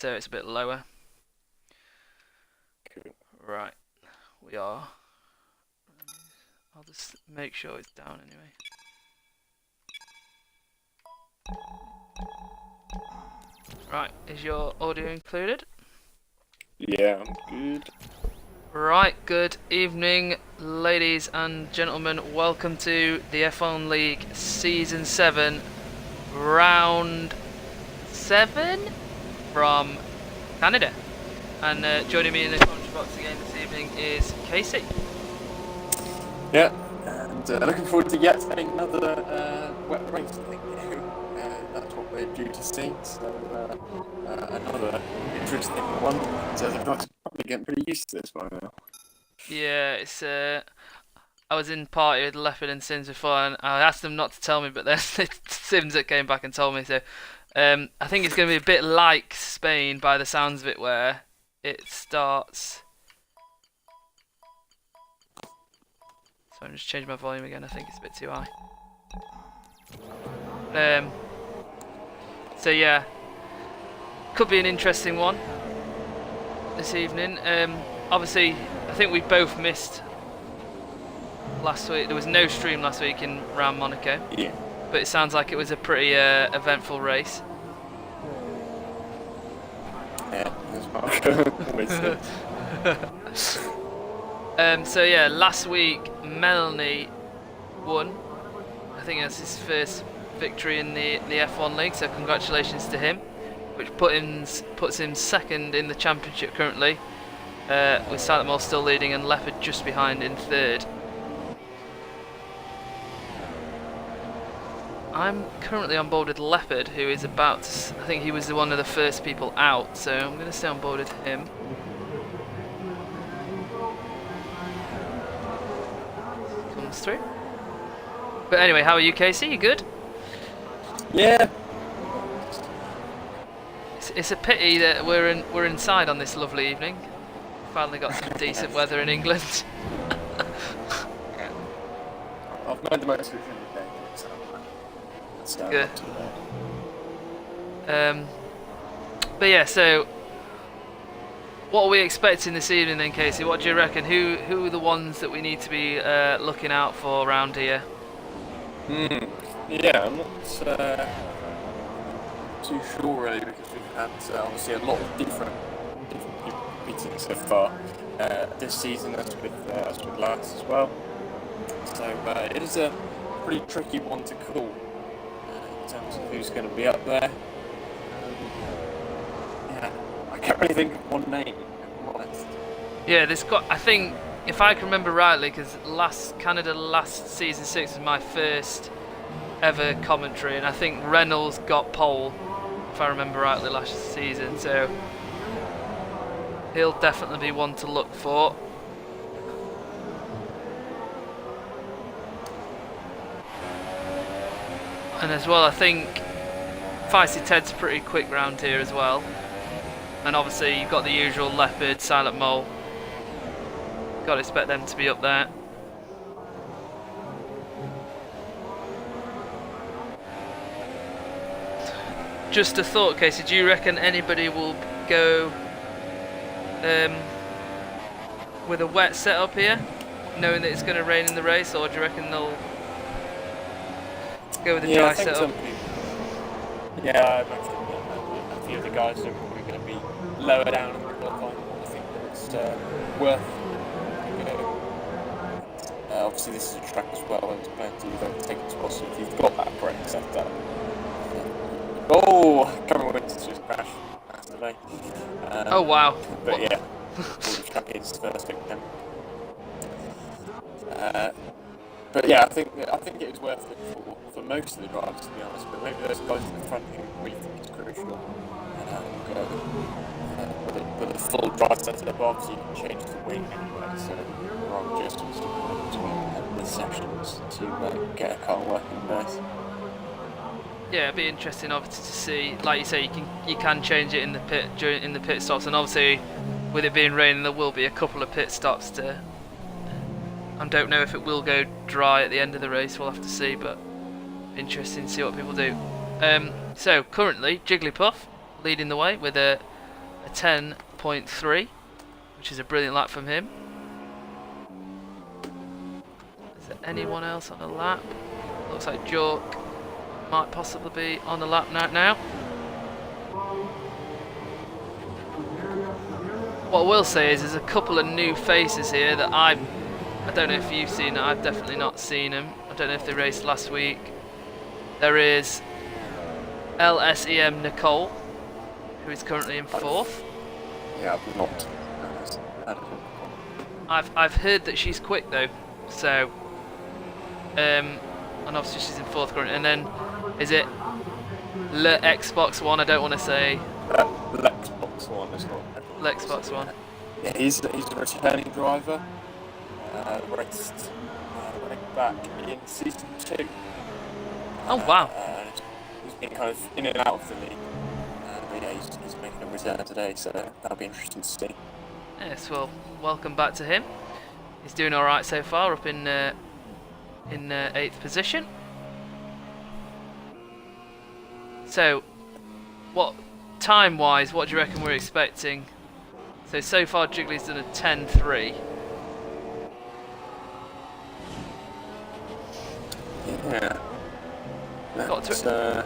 so it's a bit lower. Cool. Right, we are. I'll just make sure it's down anyway. Right, is your audio included? Yeah, I'm good. Right, good evening, ladies and gentlemen. Welcome to the F1 League Season 7, Round 7 from Canada. And joining me in the commentary box again this evening is Casey. Yeah, and looking forward to yet another wet race. I think that's what we're due to see. So another interesting one. So the guys are probably getting pretty used to this by now. Yeah, it's I was in party with Leopard and Sims before, and I asked them not to tell me, but then it's Sims that came back and told me. So I think it's going to be a bit like Spain by the sounds of it, where it starts. So I'm just changing my volume again. I think it's a bit too high. So yeah, could be an interesting one this evening. Obviously, I think we both missed last week. There was no stream last week in Round Monaco. Yeah. But it sounds like it was a pretty eventful race. Yeah, that's Marco. So yeah, last week Melanie won. I think that's his first victory in the F1 League, so congratulations to him, which puts him second in the championship currently, with Silent Mole still leading and Leopard just behind in third. I'm currently on board with Leopard, who is about to, I think he was one of the first people out, so I'm going to stay on board with him. Comes through. But anyway, how are you, Casey? You good? Yeah. It's a pity that we're inside on this lovely evening. Finally got some decent weather in England. I've made the most of it in the day, so that's Good. not too bad. But yeah, so what are we expecting this evening then, Casey? What do you reckon? Who are the ones that we need to be looking out for around here? Yeah, I'm not too sure really, because we've had obviously a lot of different people competing so far this season, as with last as well. So it is a pretty tricky one to call in terms of who's going to be up there. Yeah, I can't really think of one name, if I'm honest. Yeah, I think, if I can remember rightly, because Canada last season 6 was my first ever commentary, and I think Reynolds got pole, if I remember rightly, last season, so he'll definitely be one to look for. And as well, I think Feisty Ted's pretty quick round here as well. And obviously you've got the usual Leopard, Silent Mole. Got to expect them to be up there. Just a thought, Casey, do you reckon anybody will go with a wet setup here, knowing that it's going to rain in the race, or do you reckon they'll go with a dry I think setup? some people. Yeah, I imagine that a few of the guys are probably going to be lower down in the qualifying. I think that it's worth. Obviously, this is a track as well, and it's plenty of overtaking spots. So if you've got that correct setup. Oh, Cameron Winters just crashed massively. Oh wow! But yeah, the track is first victim. But yeah, I think it was worth it for most of the drivers, to be honest. But maybe those guys in the front who we think is crucial. With a full drive setup, obviously you can change the wing anyway, so Rob just between the sessions to get a car working nice. Yeah, it'd be interesting, obviously, to see. Like you say, you can change it in the pit in the pit stops, and obviously, with it being raining, there will be a couple of pit stops to. I don't know if it will go dry at the end of the race. We'll have to see, but interesting to see what people do. So currently, Jigglypuff leading the way with a a 10.3, which is a brilliant lap from him. Is there anyone else on the lap? Looks like Jork might possibly be on the lap now. What I will say is there's a couple of new faces here that I don't know if you've seen it. I've definitely not seen them. I don't know if they raced last week. There is LSEM Nicole, who is currently in 4th. Yeah, I've not. I've heard that she's quick though, so and obviously she's in 4th currently. And then is it Le Xbox One? I don't want to say Xbox One is not. Xbox One. Yeah, he's a returning driver. Raced back in season 2. Oh wow! He's been kind of in and out of the league. But yeah, he's making a return today, so that'll be interesting to see. Yes, well, welcome back to him. He's doing all right so far, up in 8th position. So, what time-wise, what do you reckon we're expecting? So far Jiggly's done a 10.3. Yeah. Got That's, to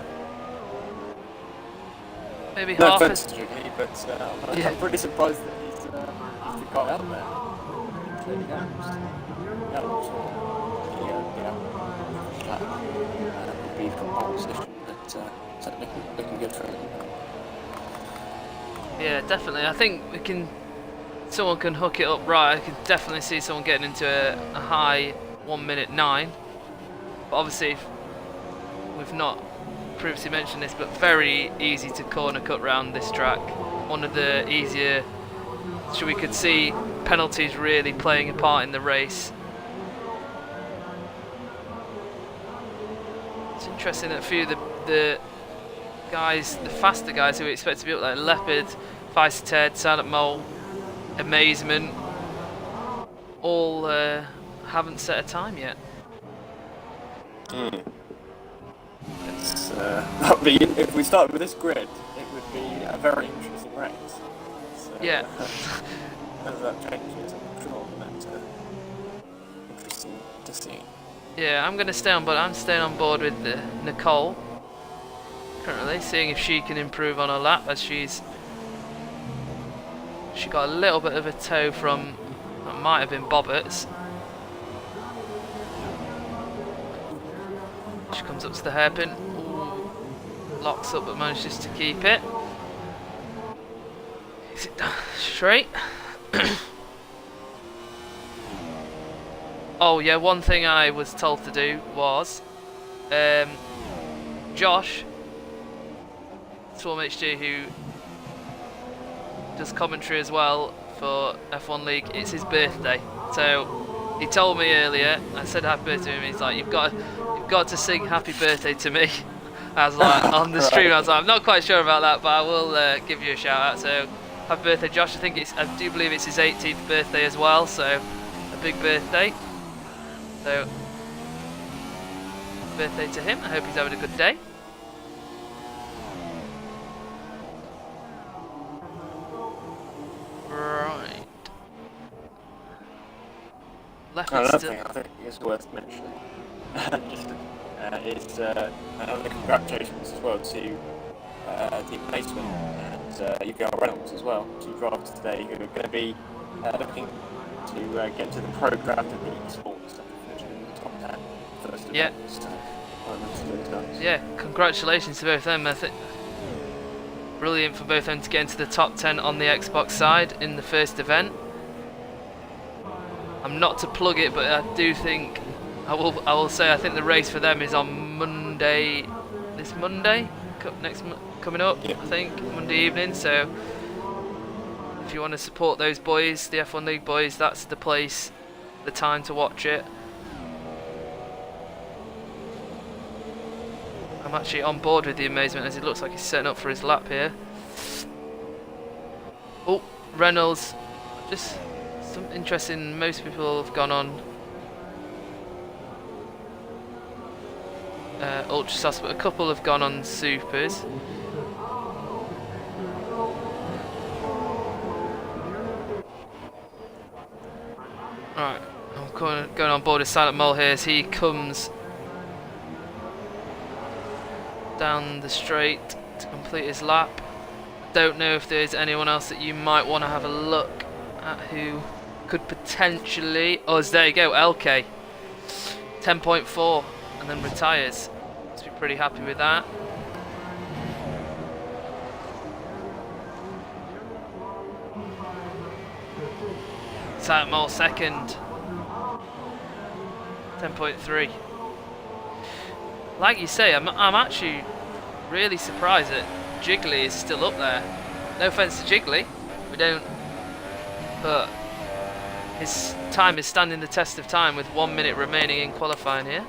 maybe no half offense as... to Jiggly, but Yeah. I'm pretty surprised that he's the guy out there. That would be from pole position, but certainly looking good for him. Yeah, definitely. I think someone can hook it up right. I can definitely see someone getting into a high 1:09. But obviously, we've not previously mentioned this, but very easy to corner cut round this track. One of the easier, so we could see penalties really playing a part in the race. It's interesting that a few of the guys, the faster guys who we expect to be up there, Leopard, Feisty Ted, Silent Mole, Amazement, all haven't set a time yet. It's, that'd be, if we started with this grid, it would be a very interesting race. So, Yeah. As that changes, I'm sure that's interesting to see. Yeah, I'm going to stay on board. I'm staying on board with Nicole currently, seeing if she can improve on her lap, as she got a little bit of a toe from, that might have been Bobberts. She comes up to the hairpin. Ooh, locks up but manages to keep it. Is it straight? Oh yeah, one thing I was told to do was Josh Swarm HG, who does commentary as well for F1 League, it's his birthday, so he told me earlier. I said happy birthday to him. He's like, you've got to sing happy birthday to me. I was like, on the stream, I was like, I'm not quite sure about that, but I will give you a shout out. So happy birthday, Josh. I do believe it's his 18th birthday as well, so a big birthday. So birthday to him. I hope he's having a good day. Right. Another thing I think is worth mentioning is another congratulations as well to the Amazement and Hugo Reynolds as well, two drivers today who are going to be looking to get to the Pro Draft of the esports and finish in the top 10 first Yeah. event. So, yeah, congratulations to both of them. I think brilliant for both of them to get into the top 10 on the Xbox side in the first event. I'm not to plug it, but I do think I will say I think the race for them is on Monday, this Monday, coming up. Yep. I think Monday evening. So if you want to support those boys, the F1 League boys, that's the place, the time to watch it. I'm actually on board with the Amazement as it looks like he's setting up for his lap here. Oh, Reynolds, just some interesting. Most people have gone on Ultra Sauce, but a couple have gone on Supers. Right, I'm going on board with Silent Mole here as he comes down the straight to complete his lap. Don't know if there's anyone else that you might want to have a look at who could potentially... Oh, there you go, LK. 10.4 and then retires. Must be pretty happy with that. Silent Mole second. 10.3. Like you say, I'm actually really surprised that Jiggly is still up there. No offense to Jiggly, we don't, but his time is standing the test of time with 1 minute remaining in qualifying here.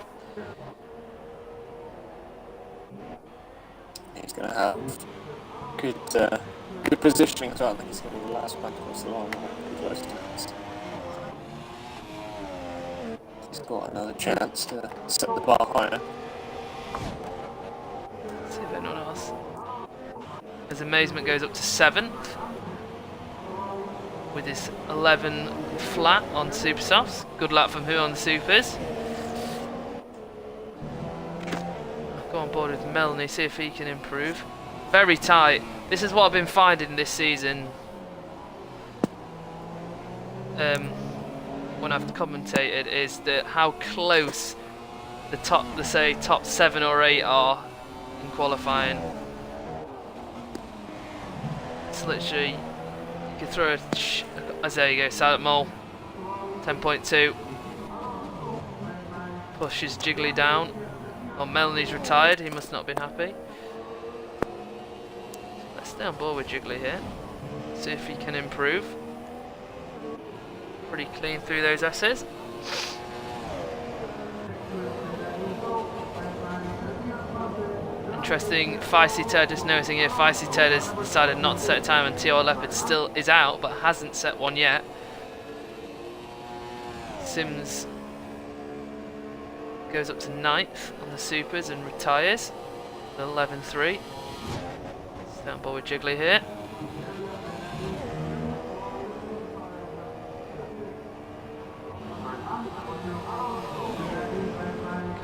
He's going to have good positioning, so I think he's going to be the last back across the line. Close to us. He's got another chance to set the bar higher. Let's see if anyone else. His amazement goes up to 7th with his 11 flat on super softs. Good luck from who on the supers. I'll go on board with Melanie, see if he can improve. Very tight. This is what I've been finding this season. When I've commentated, is that how close the top 7 or 8 are in qualifying. It's literally, you can throw there you go, Silent Mole, 10.2. Pushes Jiggly down. Well, Melanie's retired, he must not have been happy. Let's stay on board with Jiggly here. See if he can improve. Pretty clean through those S's. Interesting, Feisty Ted, just noticing here, Feisty Ted has decided not to set a time and TR Leopard still is out, but hasn't set one yet. Sims goes up to 9th on the supers and retires. 11.3. Stay on board with Jiggly here.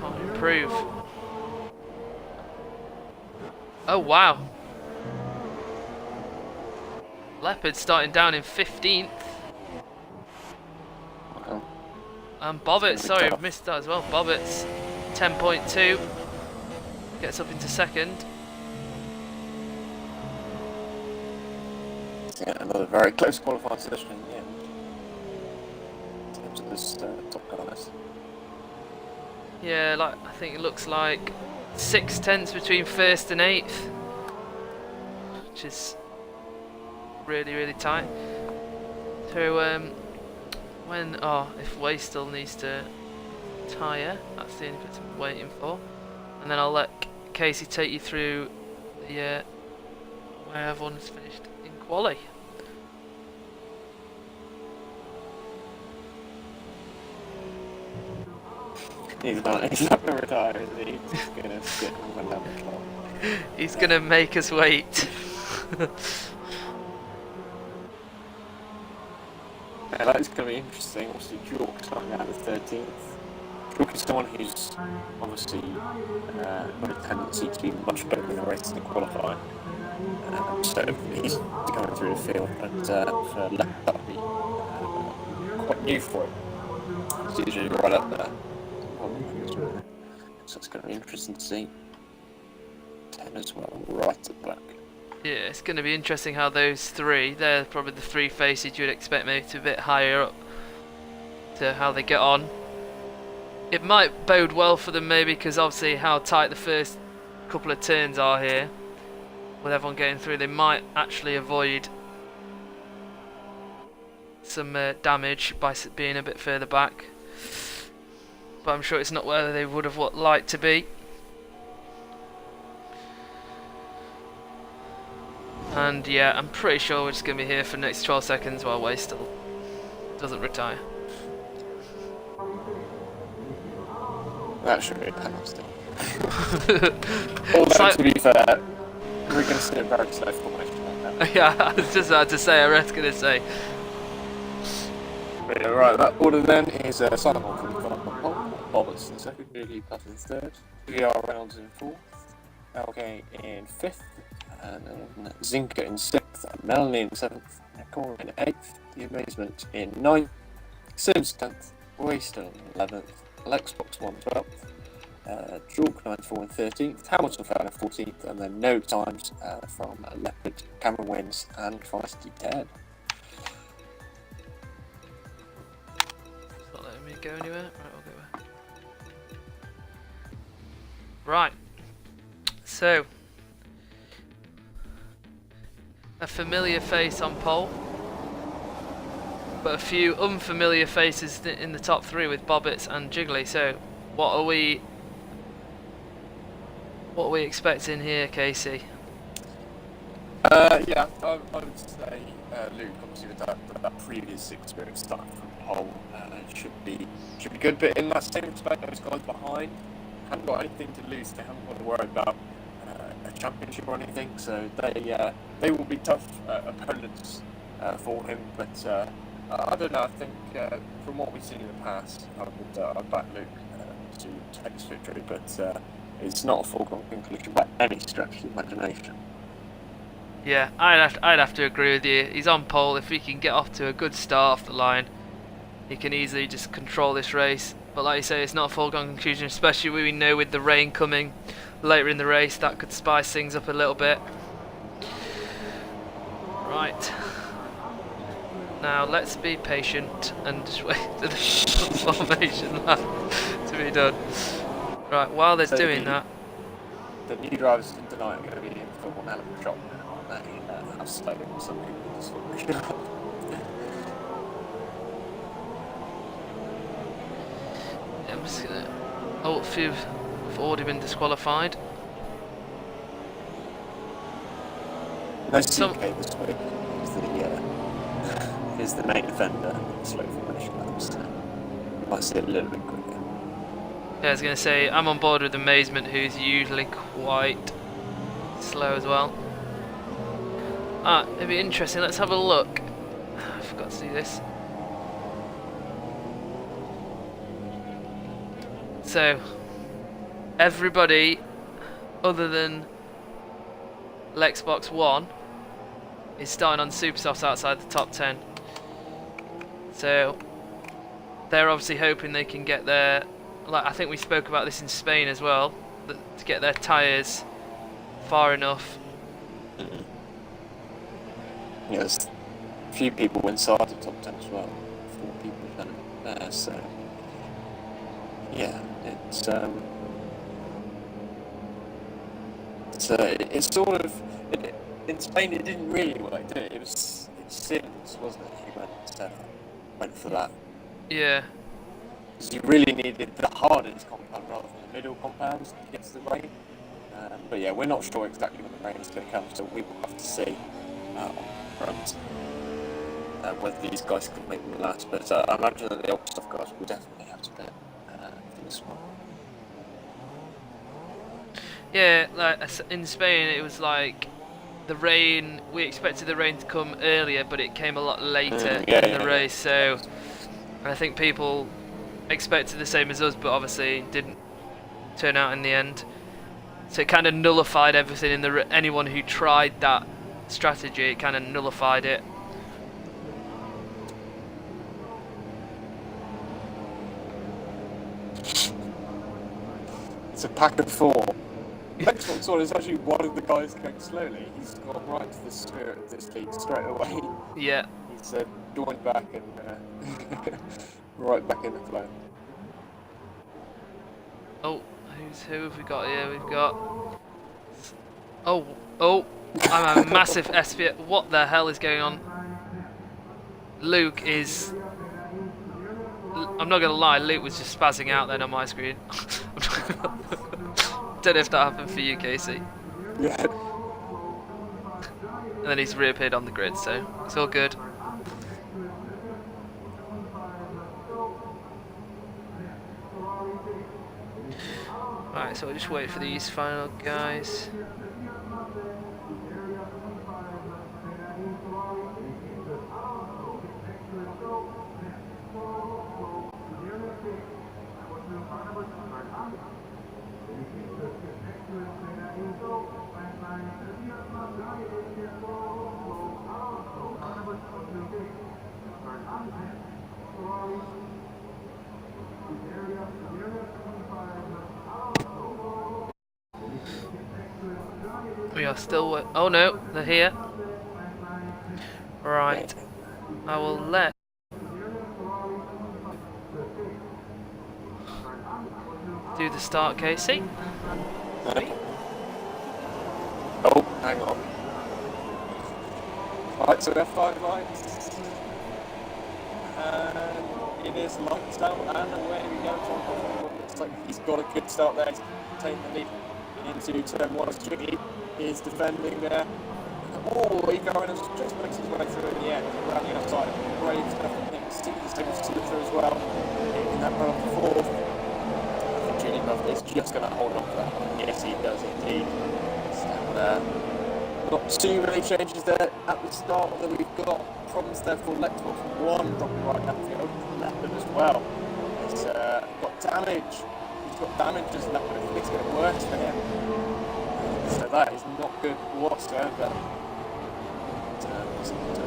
Can't improve. Oh wow. Leopard starting down in 15th. And Bobbit, sorry, I missed that as well. Bobbit's 10.2. Gets up into 2nd. Yeah, another very close qualifying position in the end. In terms of this top guys. Yeah, like I think it looks like 6/10 between 1st and 8th, which is really, really tight. So if Way still needs to tyre, that's the only bit I'm waiting for, and then I'll let Casey take you through the where everyone's finished in quali. He's not going to retire, is he? He's going to sit and run down the clock. He's going to make us wait. Yeah, that's going to be interesting. Obviously, Jork starting out at 13th. Jork is someone who's obviously got a tendency to be much better in a race than qualifying. So he's going through the field, but for Leopard, that'll be quite new for him. He's usually right up there. So it's going to be interesting to see. 10 as well, right at the back. Yeah, it's going to be interesting how those three, they're probably the three faces you'd expect maybe to a bit higher up, to how they get on. It might bode well for them maybe because obviously how tight the first couple of turns are here, with everyone getting through, they might actually avoid some damage by being a bit further back. But I'm sure it's not where they would have liked to be. And yeah, I'm pretty sure we're just going to be here for the next 12 seconds while Way still doesn't retire. That should be a penalty. Although, to be fair, we're going to see a very slow formation like that. Yeah, I was just about to say, I was going to say. But yeah, right, that order then is Simon from pole, Roberts in second, Ridley Plus in third, VR Reynolds in fourth, LK in fifth, and then Zinka in sixth, and Melanie in seventh, Nicole in eighth, The Amazement in ninth, Sims 10th, Waystone in 11th, Alexbox 1 12th, Jork 94 in 13th, Hamilton found in 14th, and then no times from Leopard, Cameron Wins, and Feisty Ted. It's not letting me go anywhere. Right, I'll go back. Right. So, a familiar face on pole, but a few unfamiliar faces in the top three with Bobbits and Jiggly. So, what are we expecting here, Casey? Yeah, I would say Luke, obviously with that previous experience starting from pole, should be good. But in that same respect, those guys behind haven't got anything to lose. They haven't got to worry about a championship or anything. So they will be tough opponents for him. But I don't know. I think from what we've seen in the past, I'd back Luke to take his victory. But it's not a foregone conclusion by any stretch of the imagination. Yeah, I'd have to agree with you. He's on pole. If he can get off to a good start off the line, he can easily just control this race. But like you say, it's not a foregone conclusion, especially when we know with the rain coming later in the race, that could spice things up a little bit. Right. Now let's be patient and just wait for the formation lap to be done. Right, while they're doing that, the new drivers tonight are going to be in for one hell of a drop. How slow some people just I'm just gonna. Oh, a few have already been disqualified. No CK this week is the main offender. Slow formation laps. You might see it a little bit quicker. Yeah, I was going to say, I'm on board with Amazement, who's usually quite slow as well. It'd be interesting. Let's have a look. I forgot to do this. So, everybody other than Lexbox 1 is starting on Supersofts outside the top 10. So, they're obviously hoping they can get their, like I think we spoke about this in Spain as well, to get their tyres far enough. Yeah, there's a few people inside the top 10 as well. 4 people there, so yeah, it's sort of in Spain. It didn't really work, did it? It's Sims, wasn't it? He went for that. Yeah. Because you really needed the hardest compound rather than the middle compounds against the rain. But yeah, we're not sure exactly when the rain is going to come, so we will have to see on front whether these guys can make them last. But I imagine that the old stuff guys will definitely have to bet for this one. Yeah, like in Spain, it was like the rain. We expected the rain to come earlier, but it came a lot later in the race. So, and I think people expected the same as us, but obviously didn't turn out in the end. So it kind of nullified everything in the anyone who tried that strategy. It kind of nullified it. It's a pack of 4. Xbox One is actually one of the guys going slowly. He's got right to the spirit of this league straight away. Yeah. He's joined back and right back in the flow. Oh, who have we got here? We've got. Oh! I'm a massive SPF. What the hell is going on? Luke is. I'm not gonna lie. Luke was just spazzing out then on my screen. Don't know if that happened for you, Casey. Yeah. And then he's reappeared on the grid, so it's all good. Right, so we'll just wait for these final guys. are still... Oh no, they're here. Right. I will let... do the start, Casey. Right. Oh, hang on. Right, so F5 lights. And it is lights out, and away we go. John Hoffman looks like he's got a good start there. He's taking the lead into turn 1. Strictly is defending there. Oh, Igor just makes his way through in the end, around the outside. Brave stuff from him. Stevens able to slip through as well. In that run of 4th. I think Julie Buffett is just going to hold on to that one. Yes, he does indeed. So, not too many changes there at the start, although we've got problems there for Lector from 1, dropping right down the open Leopard as well. He's got damage. He's got damage as Leopard. It's getting worse for him. So that is not good whatsoever.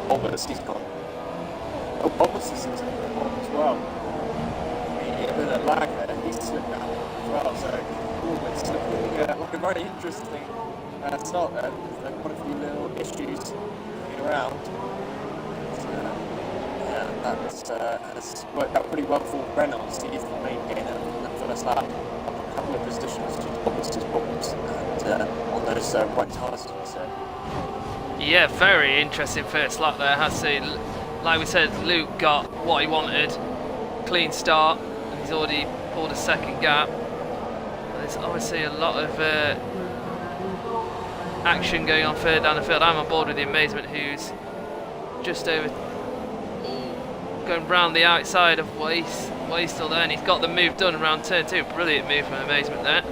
Bobbers, he's gone. Oh, Bobbers is on as well. A bit of lag there. He's slipped down as well. So, it's looking like a very interesting start there. There are quite a few little issues around. So, yeah, has worked out pretty well for Reynolds. He is the main gainer in that first lap. A couple of positions due to Bobbers' problems and on those right tyres, as we said. Yeah, very interesting first lap there. Has to, like we said, Luke got what he wanted. Clean start, and he's already pulled a second gap. There's obviously a lot of action going on further down the field. I'm on board with the Amazement, who's just over, going round the outside of Waste still there, and he's got the move done around turn 2. Brilliant move from Amazement there.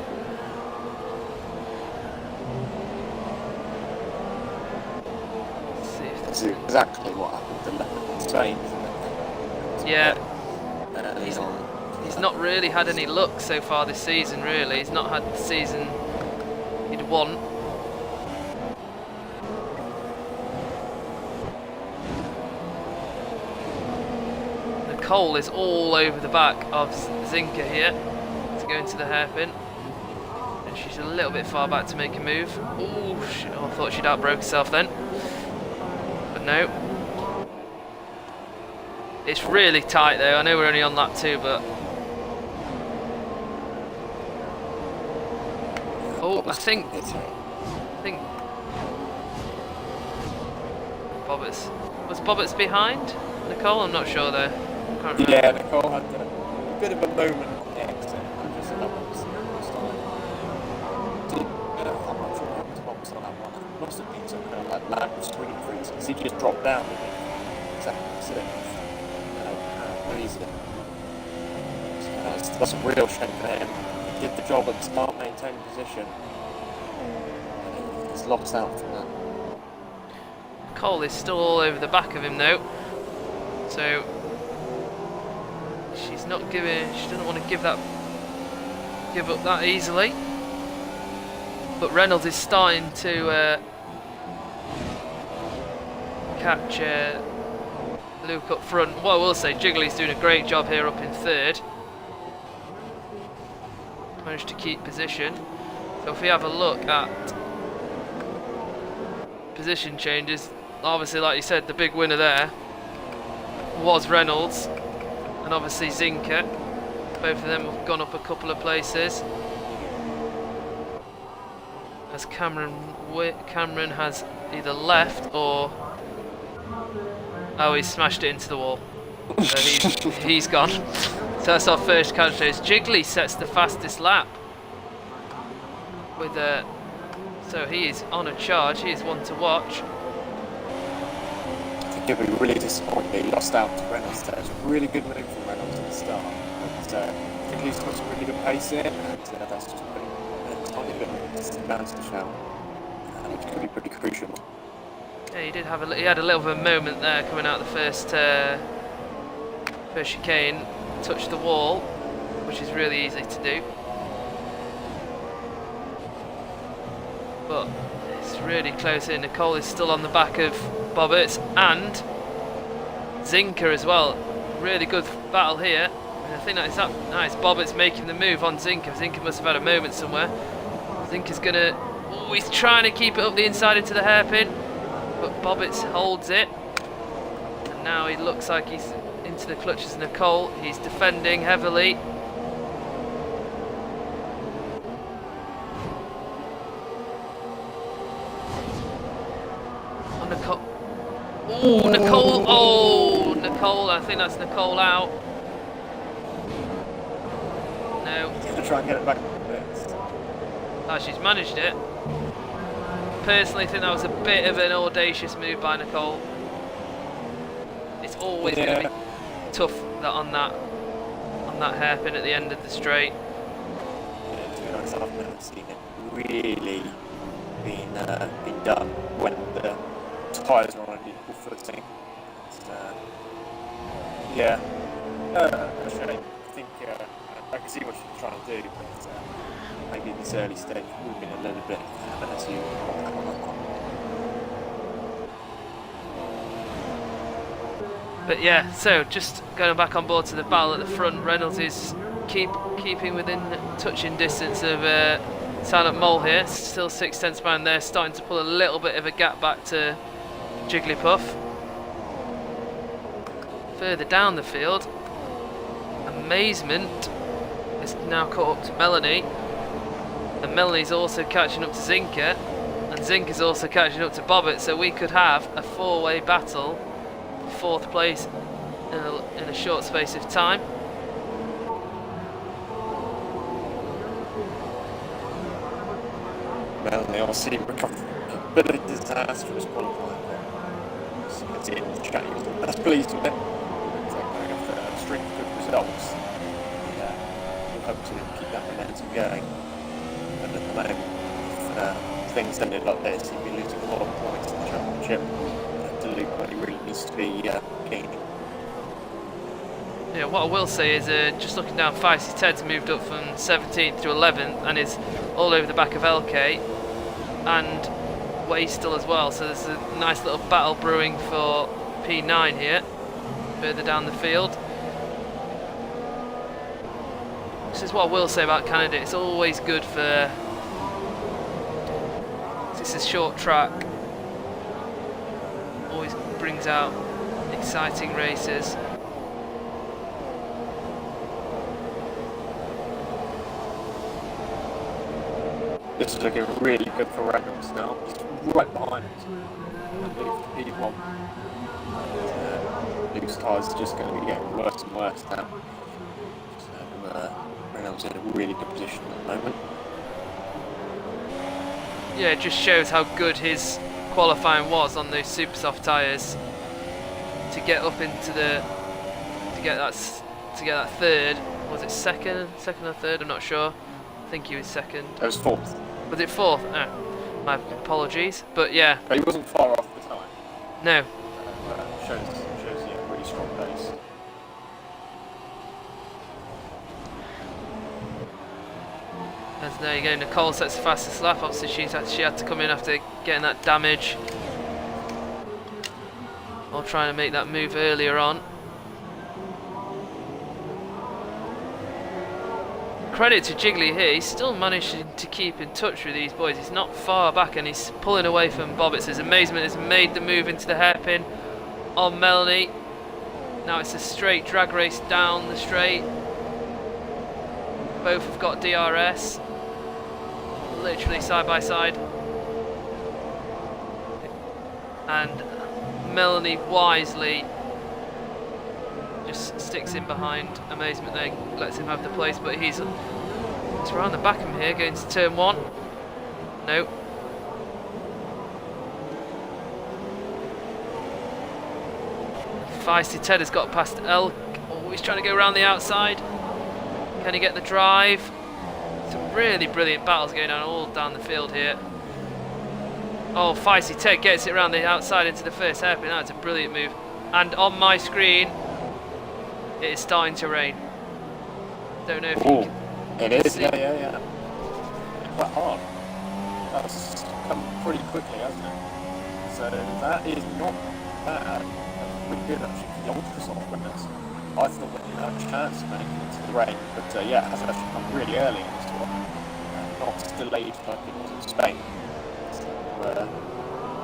That's exactly what happened to Leopard Spain, isn't it? Yeah. He's not really had any luck so far this season, really. He's not had the season he'd want. Nicole is all over the back of Zinka here to go into the hairpin. And she's a little bit far back to make a move. Ooh, I thought she'd outbroke herself then. But no. It's really tight though. I know we're only on lap 2, but... Oh, I think Bobbitt's... Was Bobbitt's behind Nicole? I'm not sure though. Can't remember. Yeah, Nicole had a bit of a moment on the exit. I'm just in that one. I'm not sure what happened to Bobbitt's on that one. It must have been some kind of like lag screen freeze because he just dropped down in second sixth. Reason. So that's a real shame for him. He did the job at the start, maintained position. He's lost out from that. Cole is still all over the back of him though, so she's not giving. She doesn't want to give up that easily. But Reynolds is starting to catch Luke up front. Well, I will say Jiggly's doing a great job here up in 3rd. Managed to keep position. So if we have a look at position changes, obviously like you said, the big winner there was Reynolds, and obviously Zinka. Both of them have gone up a couple of places. As Cameron has either left or... Oh, he smashed it into the wall. So he's gone. So that's our first catch race. Jiggly sets the fastest lap. With so he is on a charge. He is one to watch. I think it'll be really disappointing. He lost out to Reynolds there. It was a really good move from Reynolds at the start. But I think he's got some really good pace in, and that's just a tiny bit of a disadvantage now, which could be pretty crucial. Yeah, he had a little bit of a moment there coming out the first chicane, touched the wall, which is really easy to do. But it's really close in. Nicole is still on the back of Bobbitt and Zinka as well. Really good battle here. And I think that's up. Nice. Bobbitt's making the move on Zinka. Zinka must have had a moment somewhere. Zinka's gonna. Oh, he's trying to keep it up the inside into the hairpin, but Bobbitts holds it. And now he looks like he's into the clutches of Nicole. He's defending heavily. Oh, Nicole. Oh, Nicole. Oh, Nicole. I think that's Nicole out. No. He's going to try and get it back. Oh, she's managed it. Personally, think that was a bit of an audacious move by Nicole. It's always going to be tough on that hairpin at the end of the straight. Yeah, to be honest, I've never seen it really been done when the tyres are on an equal footing. Yeah, a shame. I think I can see what she's trying to do, but maybe in this early stage we've been a little bit as you. But yeah, so just going back on board to the battle at the front, Reynolds is keeping within touching distance of Silent Mole here, still 6/10 behind there, starting to pull a little bit of a gap back to Jigglypuff. Further down the field, Amazement is now caught up to Melanie, and Melanie's also catching up to Zinker, and Zinker's also catching up to Bobbit, so we could have a four-way battle, 4th place in a short space of time. Melanie obviously recovered a bit of a disastrous qualifying. So you can see it in the chat, he was that's pleased with it. It's like going after a string of good results. We'll hope to keep that momentum going. And at the moment, if things ended like this, he'd be losing a lot of points in the championship to Luke when he really needs to be gaining. Yeah, what I will say is, just looking down, Feisty Ted's moved up from 17th to 11th and is all over the back of LK and Waystil as well. So there's a nice little battle brewing for P9 here, further down the field. This is what I will say about Canada. It's always good for. This is short track. Always brings out exciting races. This is looking really good for Reynolds now. He's right behind P1. Luke's tyres are just going to be getting worse and worse now. So Reynolds in a really good position at the moment. Yeah, it just shows how good his qualifying was on those super soft tyres to get up into the to get that third. Was it second or third? I'm not sure. I think he was second. It was 4th. Was it 4th? Oh, my apologies. But yeah. But he wasn't far off the time. No. Shows a really strong pace. As there you go, Nicole sets the fastest lap. Obviously she had to come in after getting that damage. Or trying to make that move earlier on. Credit to Jiggly here, he's still managing to keep in touch with these boys. He's not far back and he's pulling away from Bobbitts. His Amazement has made the move into the hairpin on Melanie. Now it's a straight drag race down the straight. Both have got DRS. Literally side by side. And Melanie wisely just sticks in behind Amazement there, lets him have the place, but he's around the back of him here, going to turn 1. No. Feisty Ted has got past Elk. Oh, he's trying to go around the outside. Can he get the drive? Some really brilliant battles going on all down the field here. Oh, Feisty Ted gets it around the outside into the first hairpin. That's a brilliant move. And on my screen, it is starting to rain. Don't know if you can it is, see. yeah. Quite hard. That's come pretty quickly, hasn't it? So that is not bad. That's pretty good actually for the Ultrasoft winners. I thought that you had a chance of making it to the rain, but yeah, it has actually come really early in this one. not delayed like it was in Spain. So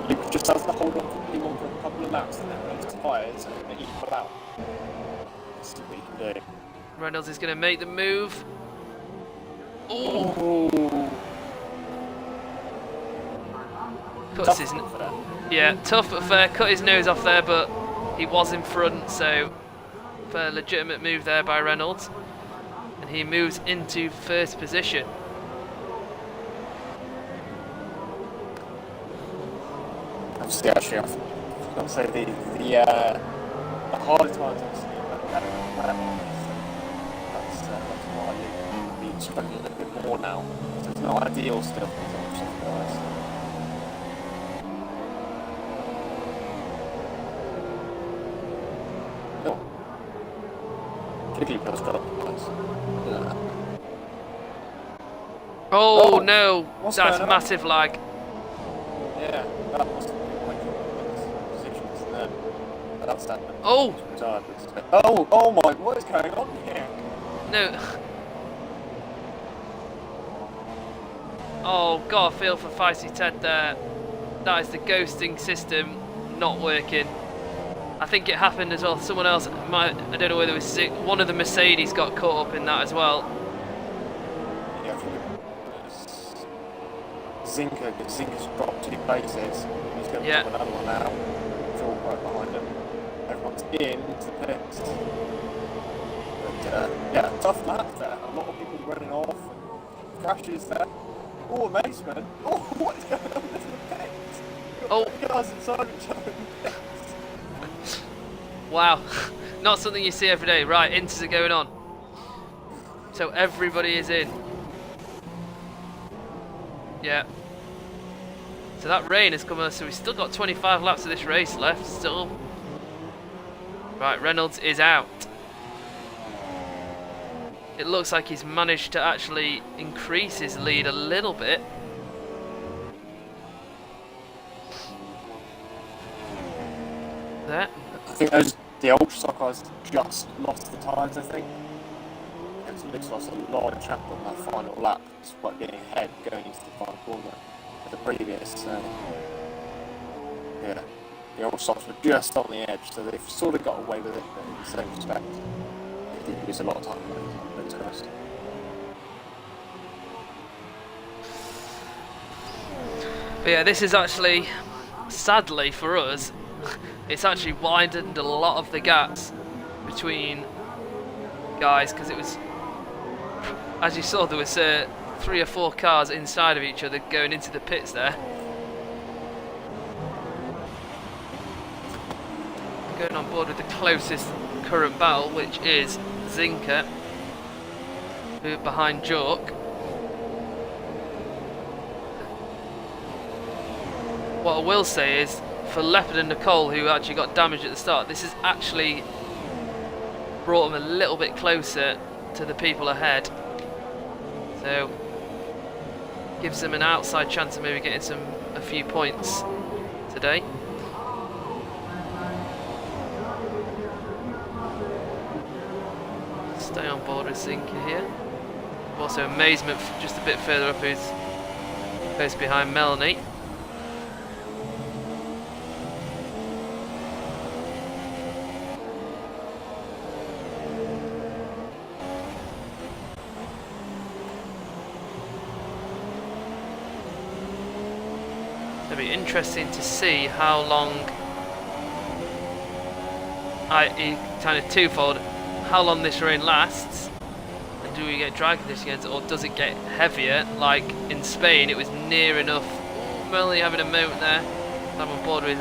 Luke just has to hold on for P1 for a couple of laps and then raise tyres and they equal out. Let's see what he can do. Reynolds is going to make the move. Oh, Oh, cuts his tough but fair. Cut his nose off there, but he was in front, so fair, legitimate move there by Reynolds, and he moves into first position. Actually, I've got to say the harder times I've seen that's why Luke will be struggling a little bit more now. So it's not ideal still for some guys. No. Jigglypuff's got up nice. Oh no, what's that's going on? massive lag. Yeah, that must have been like positions there. That's that. Oh Oh my, what is going on here? no. Oh god, I feel for Feisty Ted there. That is the ghosting system not working. I think it happened as well. Someone else I don't know whether it was one of the Mercedes got caught up in that as well. Yeah, I think Zinker's dropped 2 places. He's going to Yeah. drop another one now. It's all right behind him. Everyone's into the pits. But yeah, tough lap there. A lot of people running off and crashes there. Oh, amazement. Oh, what's going on in the pits? Oh. Cars inside each other. Wow, not something you see every day. Right, inters are going on. So everybody is in. Yeah. So that rain has come on, so we've still got 25 laps of this race left still. Right, Reynolds is out. It looks like he's managed to actually increase his lead a little bit. There. I think the old stock cars just lost the tyres, I think. It looks like a lot of chap on that final lap, despite getting ahead going into the final corner of the previous. Yeah, the old stocks were just on the edge, so they've sort of got away with it, but in the same respect, they did lose a lot of time on those guys. But yeah, this is actually, sadly for us, it's actually widened a lot of the gaps between guys, because it was, as you saw, there was 3 or 4 cars inside of each other going into the pits there. Going on board with the closest current battle, which is Zinker, who behind Jork. What I will say is, for Leopard and Nicole, who actually got damaged at the start, this has actually brought them a little bit closer to the people ahead. So, gives them an outside chance of maybe getting a few points today. Stay on board with Zinker here. Also Amazement just a bit further up, who's close behind Melanie. It'll be interesting to see how long, kind of twofold, how long this rain lasts, and do we get dry conditions, or does it get heavier? Like in Spain, it was near enough. Melanie having a moment there. I'm on board with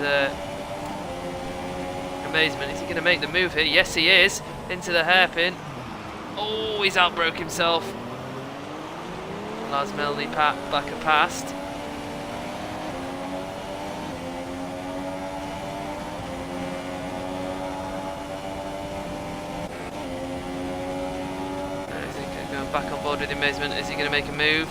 Amazement. Is he going to make the move here? Yes, he is. Into the hairpin. Oh, he's outbroke himself. Allows Melanie back a past. Back on board with Amazement. Is he going to make a move?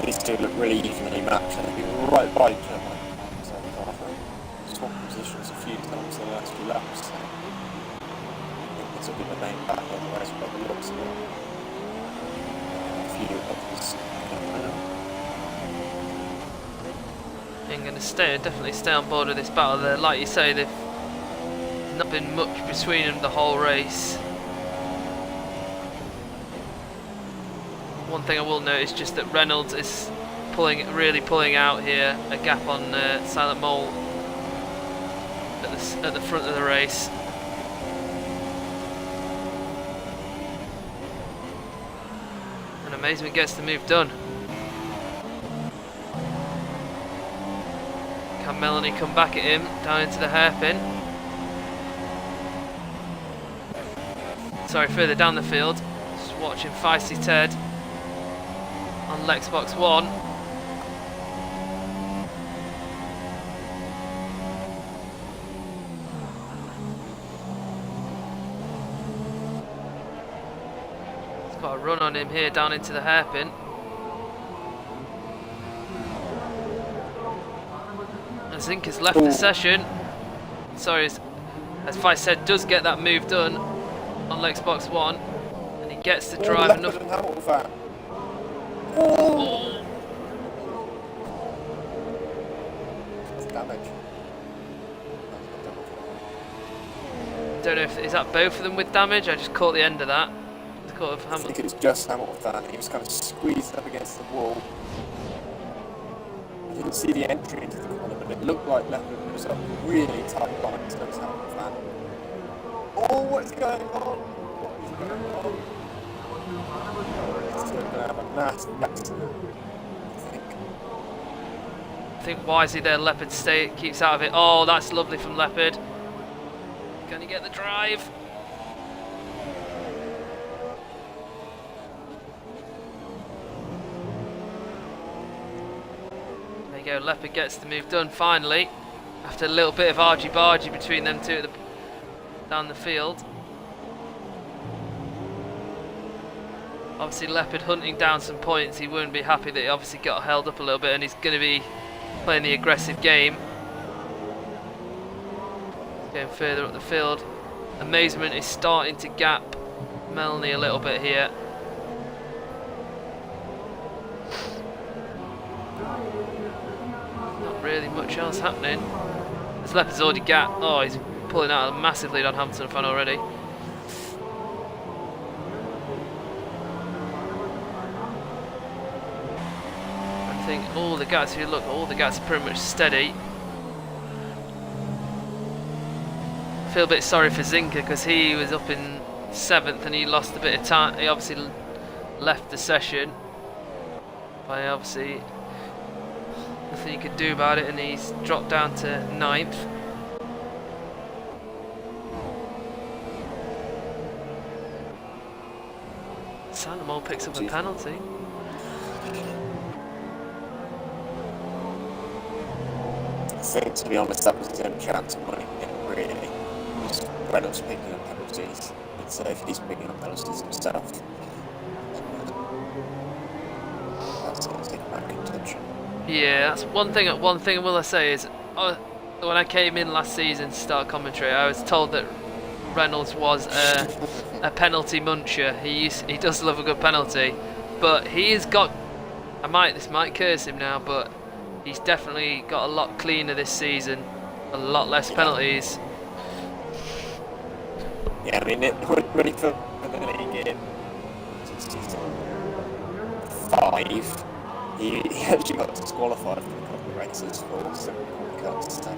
These two look really evenly matched, and they'd be right by each other. So, swap positions a few times in the last few laps. So I think this will be the main battle, otherwise by the looks of it. A few others coming around. I'm going to definitely stay on board with this battle. There, like you say, they've not been much between them the whole race. One thing I will note is just that Reynolds is really pulling out here, a gap on Silent Mole at the front of the race. And Amazement gets the move done. Can Melanie come back at him down into the hairpin? Sorry, further down the field. Just watching Feisty Ted on Lexbox 1. He's got a run on him here down into the hairpin. And Zink has left the session. Sorry, as Feist said, does get that move done on Lexbox 1. And he gets to drive enough. Oh. Damage. Don't know if is that both of them with damage. I just caught the end of that. I think it's just Hamilton. He was kind of squeezed up against the wall. I didn't see the entry into the corner, but it looked like Leopard was up really tight lines. That's Hamilton. Oh, what's going on? What is going on? It's going to have a nasty accident, I think. Wisely there, Leopard keeps out of it. Oh, that's lovely from Leopard. Can he get the drive? There you go, Leopard gets the move done finally. After a little bit of argy-bargy between them two down the field. Obviously Leopard hunting down some points. He wouldn't be happy that he obviously got held up a little bit, and he's going to be playing the aggressive game. Going further up the field. Amazement is starting to gap Melanie a little bit here. Not really much else happening. This Leopard's already gapped. Oh, he's pulling out a massive lead on Hampton Fan already. I think all the gaps, if you look, all the gaps are pretty much steady. I feel a bit sorry for Zinka because he was up in 7th and he lost a bit of time. He obviously left the session. But obviously nothing he could do about it, and he's dropped down to 9th. Sandomol picks up a penalty. I think, to be honest, that was his only chance of winning it, really. Just Reynolds picking up penalties. It's if he's picking up penalties himself. That's going to take back contention. Yeah, that's one thing I will say is, when I came in last season to start commentary, I was told that Reynolds was a penalty muncher. He does love a good penalty, but he's got. This might curse him now, but he's definitely got a lot cleaner this season, a lot less penalties. Yeah, I mean, when he put the league in 5, he actually got disqualified from a couple of races for simple cuts. So,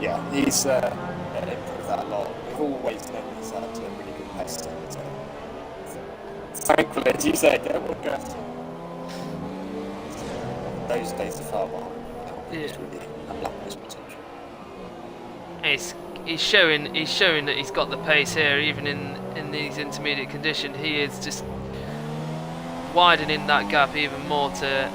yeah, he's improved that a lot. We've always known he's had a really good pace. So, thankfully, as you say, don't want to. Those days are far behind. It's really unlocking his potential. He's showing that he's got the pace here, even in these intermediate conditions. He is just widening that gap even more to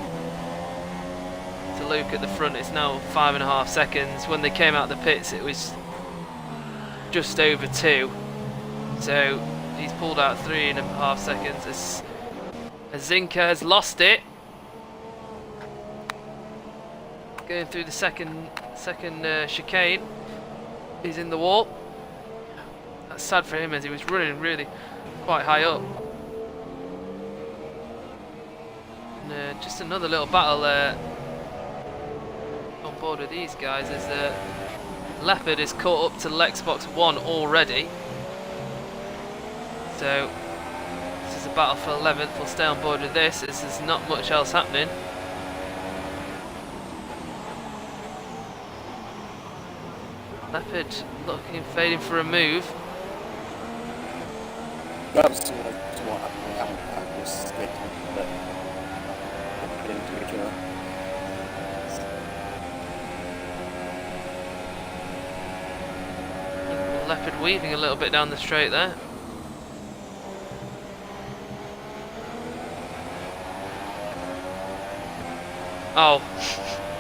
Luke at the front. It's now 5.5 seconds. When they came out of the pits, it was just over 2. So he's pulled out 3.5 seconds. As Zinka has lost it. Going through the second chicane. he's in the wall. That's sad for him as he was running really quite high up. And just another little battle on board with these guys as Leopard is caught up to Lexbox 1 already. So this is a battle for 11th. We'll stay on board with this as there's not much else happening. Leopard looking, fading for a move. That was similar to what happened with Hamilton, was split but into each other. Leopard weaving a little bit down the straight there. Oh,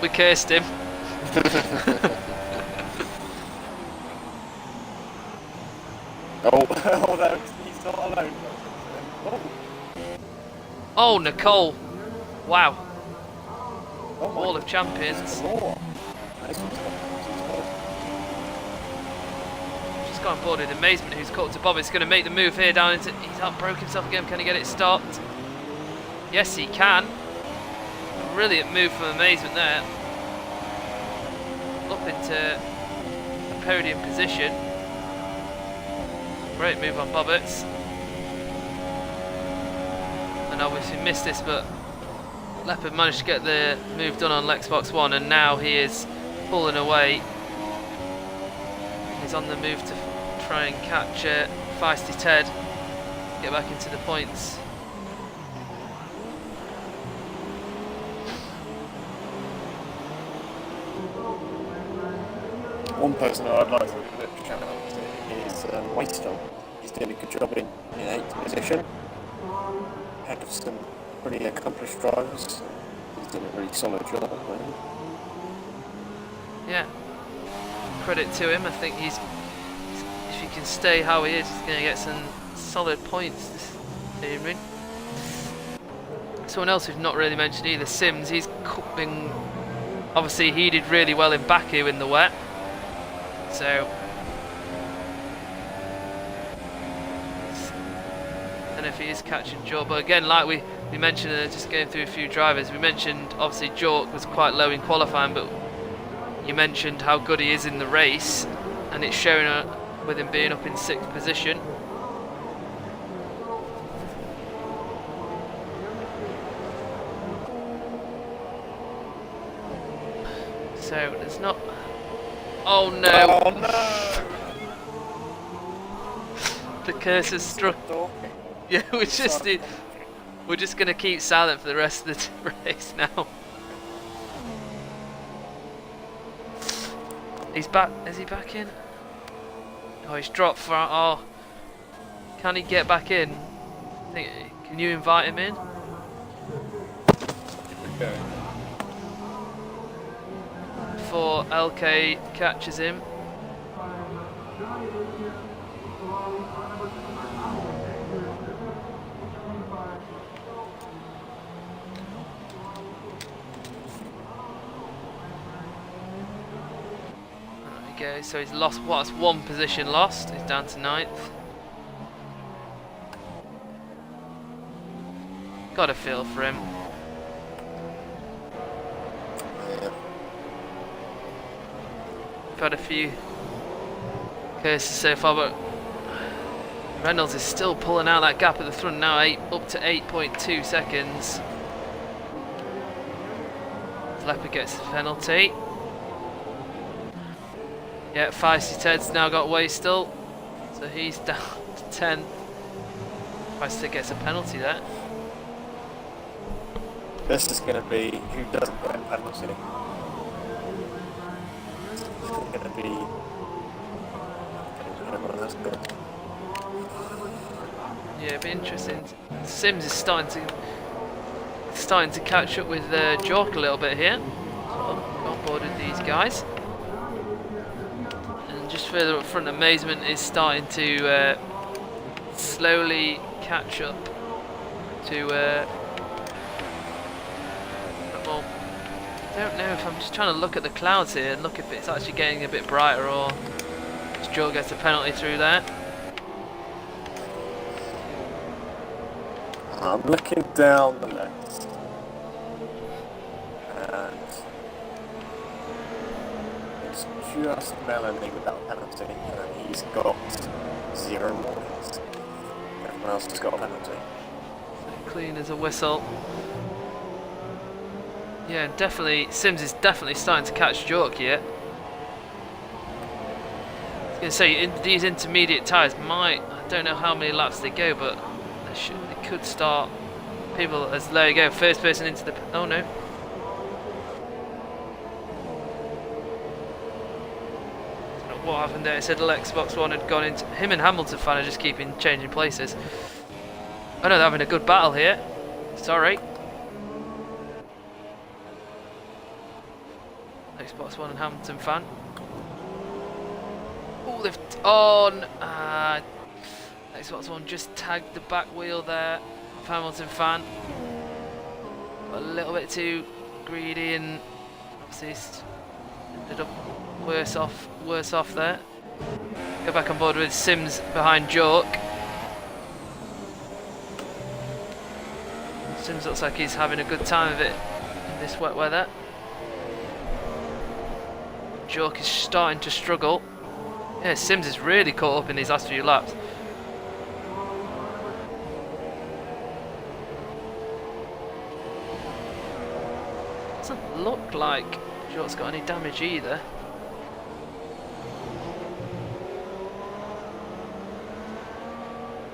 we cursed him. Oh, oh no, he's not alone. Oh, Oh, Nicole. Wow. oh my Wall of Champions. Lord. Nice one, Scott. Just got on board with Amazement, who's caught to Bob. It's going to make the move here down into. He's outbroke himself again. Can he get it stopped? Yes, he can. A brilliant move from Amazement there. Up into a podium position. Great move on Bobbitts. And obviously missed this, but Leopard managed to get the move done on Lexbox 1, and now he is pulling away. He's on the move to try and catch Feisty Ted, get back into the points. One person I'd like to give a bit of a shout out to is Waystone. He's doing a good job in 8th position. Ahead of some pretty accomplished drivers. He's doing a really solid job at the moment. Yeah, credit to him. I think he's, if he can stay how he is, he's going to get some solid points this evening. Someone else we've not really mentioned either, Sims. He's been, obviously he did really well in Baku in the wet. So I don't know if he is catching Jork, but again, like we mentioned, just going through a few drivers, we mentioned obviously Jork was quite low in qualifying, but you mentioned how good he is in the race, and it's showing with him being up in 6th position. So there's not. Oh no! Oh no! The curse has struck. Talking. Yeah, we're just gonna keep silent for the rest of the race now. He's back. Is he back in? Oh, he's dropped for. Oh, can he get back in? Can you invite him in? Okay. Before LK catches him. There we go. So he's lost. What's one position lost? He's down to 9th. Got a feel for him. We've had a few cases so far, but Reynolds is still pulling out that gap at the front now, up to 8.2 seconds. Leopard gets the penalty. Yeah, Feisty Ted's now got Waystall, so he's down to 10. Feisty gets a penalty there. This is going to be who doesn't get a penalty. It's going to be everyone else good. Yeah, it'd be interesting. Sims is starting to catch up with Jork a little bit here. So on board with these guys. And just further up front, Amazement is starting to slowly catch up to. Well, I don't know if I'm just trying to look at the clouds here and look if it's actually getting a bit brighter or Joe gets a penalty through there. I'm looking down the list, and it's just Melanie without a penalty, and he's got 0 points. Everyone else has got a penalty. Clean as a whistle. Yeah, definitely. Sims is definitely starting to catch York here. I was going to say, these intermediate tyres might. I don't know how many laps they go, but they could start. People, as there you go, first person into the. Oh no. Don't know what happened there. It said Xbox One had gone into. Him and Hamilton fan are just keeping changing places. Oh no, they're having a good battle here. Sorry. Xbox One and Hamilton fan. Oh, they've on. Xbox One just tagged the back wheel there of Hamilton fan. A little bit too greedy and obviously ended up worse off there. Go back on board with Sims behind York. Sims looks like he's having a good time of it in this wet weather. York is starting to struggle. Yeah, Sims is really caught up in these last few laps. Doesn't look like York's got any damage either.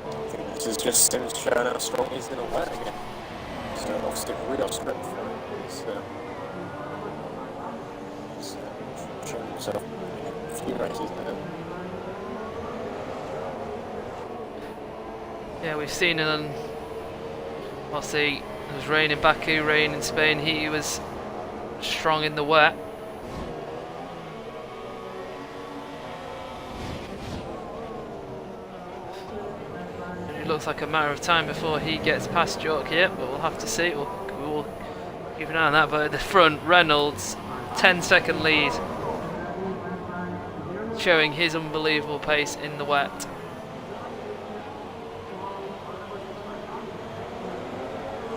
I think this is just Sims showing how strong he's in a wet again. So obviously real strength for him. He's showing himself in a few races now. Yeah, we've seen him. Obviously, it was rain in Baku, rain in Spain. He was strong in the wet. And it looks like a matter of time before he gets past York here, but we'll have to see. We'll keep an eye on that. But at the front, Reynolds, 10-second lead, showing his unbelievable pace in the wet.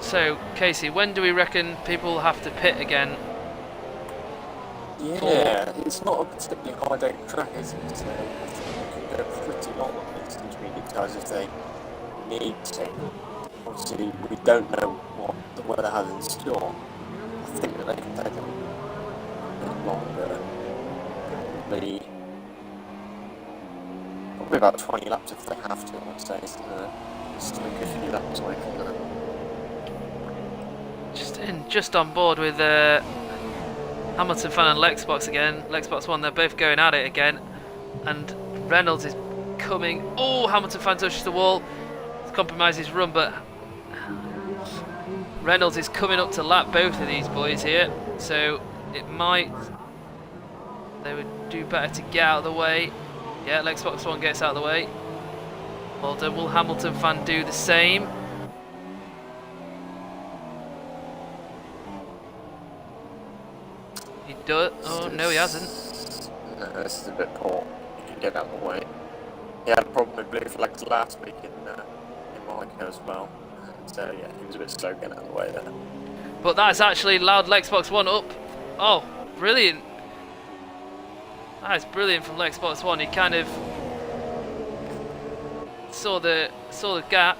So, Casey, when do we reckon people have to pit again? Yeah, it's not a particularly high-date track, is it? So I think they can go pretty long on these intermediate tyres if they need to. Obviously, we don't know what the weather has in store. I think that they can take a bit longer. Probably about 20 laps if they have to, I'd say. So still a good few laps away from that. Just on board with Hamilton fan and Lexbox again. Lexbox One, they're both going at it again, and Reynolds is coming. Oh, Hamilton fan touches the wall, it's compromised his run, but Reynolds is coming up to lap both of these boys here, so it might. They would do better to get out of the way. Yeah, Lexbox One gets out of the way. Well done. Will Hamilton fan do the same? Oh no, he hasn't. No, this is a bit poor. He can get out of the way. He had a problem with blue flags last week in Monaco as well. So yeah, he was a bit slow getting out of the way there. But that's actually allowed Lexbox One up. Oh, brilliant! That is brilliant from Lexbox One. He kind of saw the gap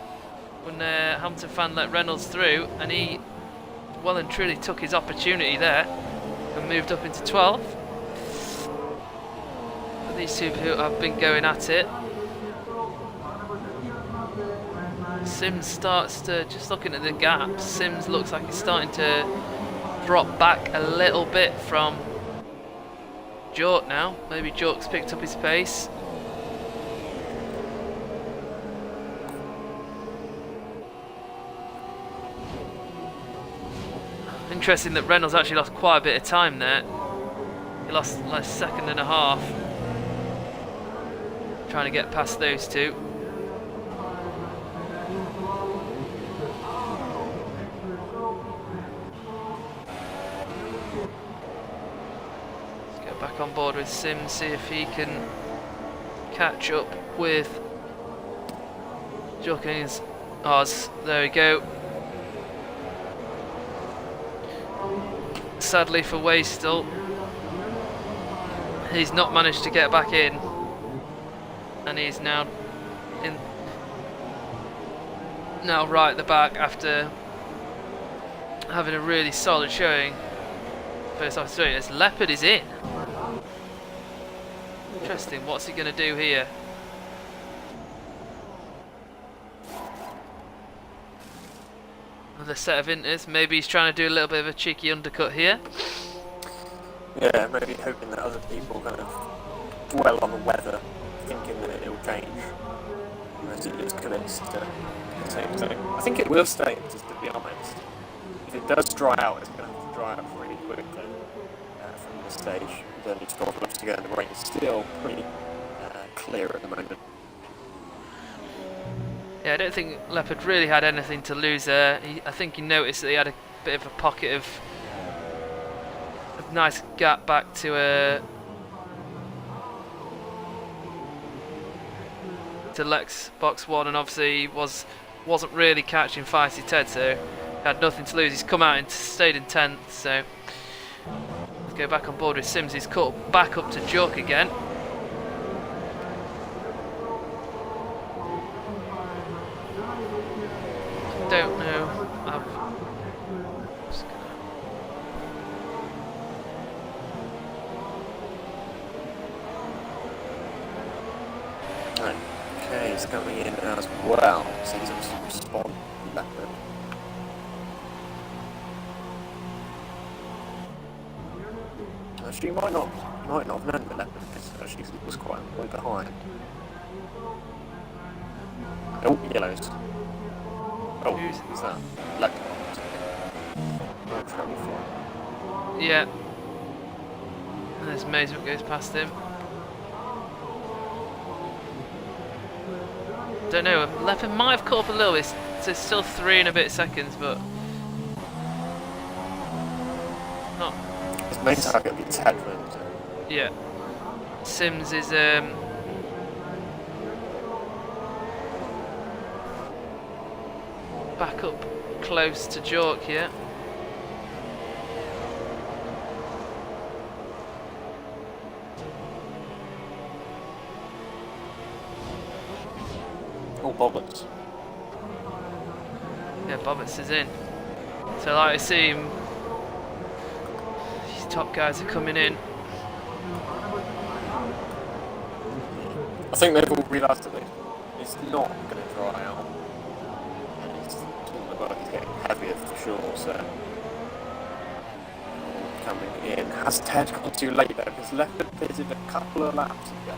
when Hamilton fan let Reynolds through, and he well and truly took his opportunity there and moved up into 12th. But these two have been going at it. Sims starts to, just looking at the gaps, Sims looks like he's starting to drop back a little bit from Jork now. Maybe Jork's picked up his pace. Interesting that Reynolds actually lost quite a bit of time there. He lost like a second and a half trying to get past those two. Let's get back on board with Sims, see if he can catch up with Jockings Oz. There we go. Sadly for Wastel, he's not managed to get back in, and he's now right at the back after having a really solid showing. First off straight as Leopard is in. Interesting, what's he going to do here? Another set of inters. Maybe he's trying to do a little bit of a cheeky undercut here. Yeah, maybe hoping that other people kind of dwell on the weather, thinking that it'll change. Whereas he just commits to the same thing. I think it will stay, just to be honest. If it does dry out, it's going to have to dry out really quickly from this stage. There's only 12 laps to go, and the rain is still pretty clear at the moment. Yeah, I don't think Leopard really had anything to lose there. I think he noticed that he had a bit of a pocket of a nice gap back to Lex box 1, and obviously wasn't really catching Feisty Ted, so had nothing to lose. He's come out and stayed in 10th, so let's go back on board with Sims. He's caught back up to Joke again. Don't know. Okay, he's coming in as well, so he's obviously responding Leopard. She might not have known that Leopard because she was quite way behind. Oh, yellows. Oh, who's that? Leopard. No trouble for him. Yeah. And there's Mason goes past him. Don't know, Leopard might have caught up a little bit, so it's still 3 and a bit seconds, but not. His main target will be Ted, won't it? Yeah. Sims is back up close to Jork here. Oh, Bobbins. Yeah, Bobbins is in. So like I see him, these top guys are coming in. I think they've all realised that it's not going to dry out. And he's talking about he's getting heavier for sure, so coming in. Has Ted gone too late though? Because Leopard pitted a couple of laps ago.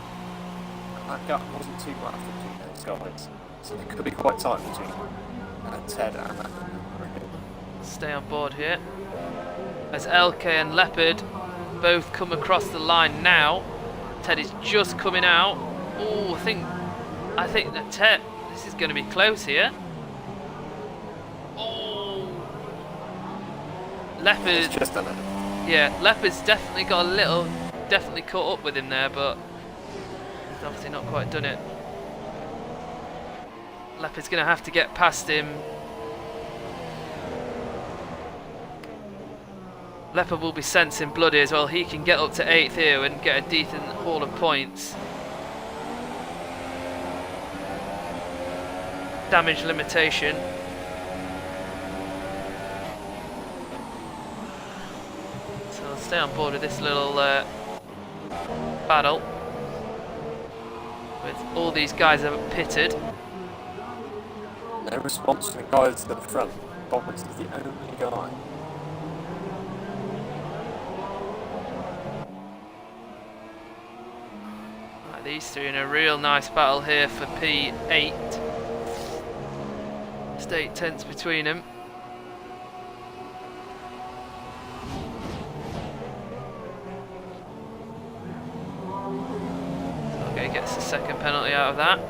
And that gap wasn't too much between those guys. So it could be quite tight between Ted and Leopard. Stay on board here. As LK and Leopard both come across the line now. Ted is just coming out. Oh, I think that Ted, this is going to be close here. Oh, Leopard. It's just a little. Yeah, Leopard's definitely definitely caught up with him there, but he's obviously not quite done it. Leopard's going to have to get past him. Leopard will be sensing bloody as well. He can get up to 8th here and get a decent haul of points. Damage limitation. So I'll stay on board with this little battle. With all these guys that are pitted. No response from the guys to the front. Bobbins is the only guy. Right, these three in a real nice battle here for P8. State tense between them. Okay, gets the second penalty out of that.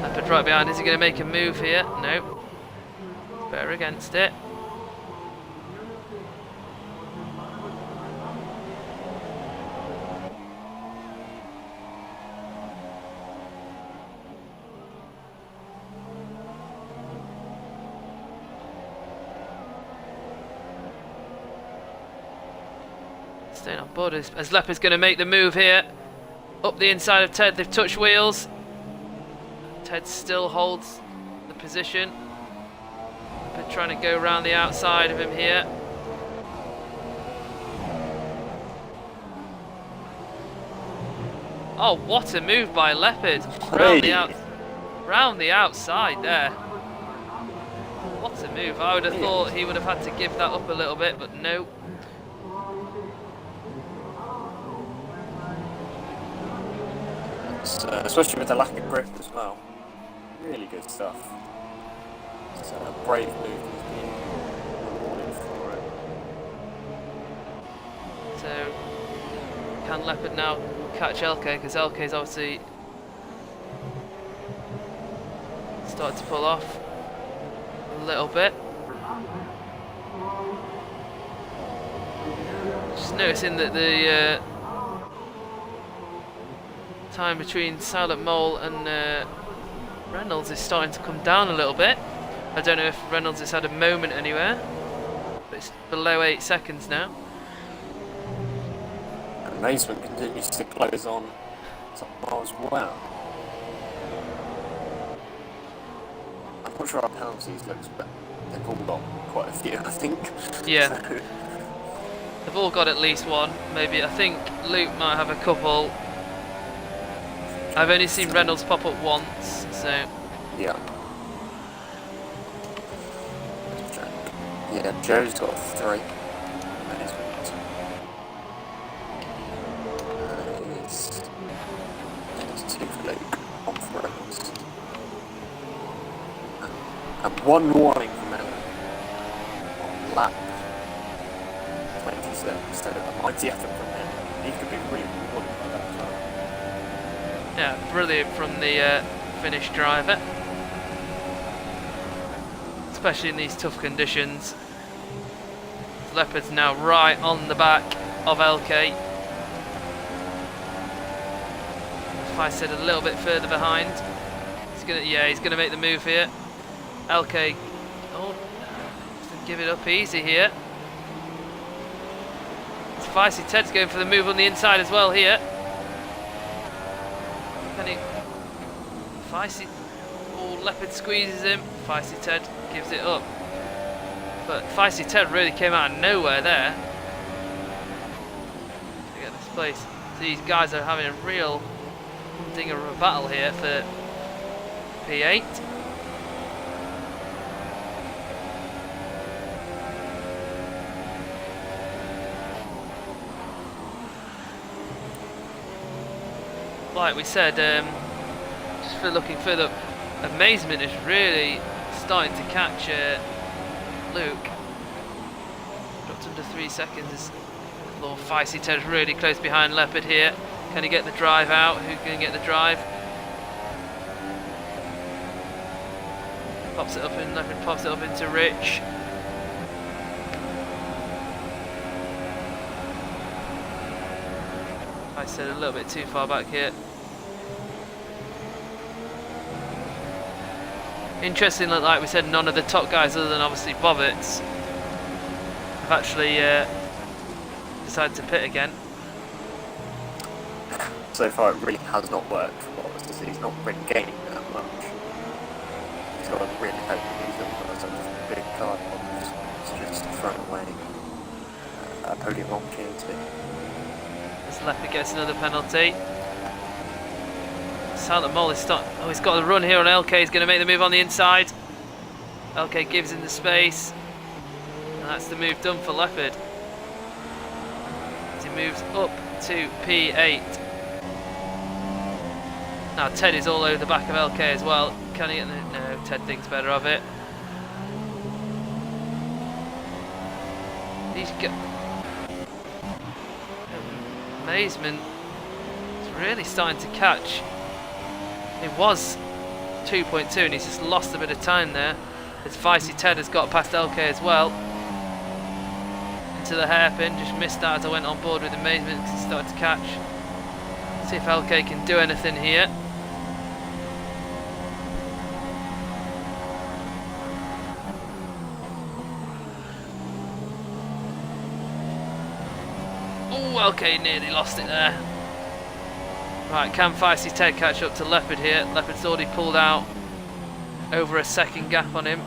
Leopard right behind. Is he going to make a move here? No. It's better against it. Staying on board as Leopard's going to make the move here. Up the inside of Ted, they've touched wheels. Ted still holds the position. Leopard trying to go around the outside of him here. Oh, what a move by Leopard. Round the outside there. What a move. I would have thought he would have had to give that up a little bit, but no. Especially with the lack of grip as well. Really good stuff. It's a brave move. He's been rewarded for it. So, can Leopard now catch LK? Because LK is obviously started to pull off a little bit. Just noticing that the time between Silent Mole and Reynolds is starting to come down a little bit. I don't know if Reynolds has had a moment anywhere, but it's below 8 seconds now. Amazement continues to close on as well. I'm not sure our penalties looks, but they've all got quite a few, I think. Yeah. So. They've all got at least one. Maybe, I think Luke might have a couple. I've only seen Reynolds pop up once, so. Yeah. Yeah, Joe's got 3. It's 2 for Luke, 1 for Reynolds. And 1 warning from Ellen on lap 27, so a mighty effort from him. He could be really rewarded by that as well. Yeah, brilliant from the Finnish driver. Especially in these tough conditions. Leopard's now right on the back of LK. If I said a little bit further behind, he's gonna make the move here. LK, oh, doesn't give it up easy here. It's Feisty Ted's going for the move on the inside as well here. Feisty, oh, Leopard squeezes him. Feisty Ted gives it up. But Feisty Ted really came out of nowhere there to get this place. So these guys are having a real dinger of a battle here for P8. Like we said, just for looking further, Amazement is really starting to catch Luke. Dropped under 3 seconds. Lord Feisty Ted's really close behind Leopard here. Can he get the drive out? Who can get the drive? Pops it up in Leopard, pops it up into Rich. I said a little bit too far back here. Interesting, like we said, none of the top guys, other than obviously Bobbitt's, have actually decided to pit again. So far, it really has not worked for Bobbitt. He's not been gaining that much. So I really hope that he's got such a big card on just thrown away a podium opportunity. As Leopard gets another penalty. Silent Mole is he's got the run here on LK. He's going to make the move on the inside. LK gives him the space. And that's the move done for Leopard. As he moves up to P8. Now Ted is all over the back of LK as well. Can he get the... No, Ted thinks better of it. Amazement is really starting to catch. It was 2.2 and he's just lost a bit of time there. As Feisty Ted has got past LK as well. Into the hairpin, just missed that as I went on board with Amazement because he started to catch. See if LK can do anything here. Oh, okay, nearly lost it there. Right, can Feisty Ted catch up to Leopard here? Leopard's already pulled out over a second gap on him.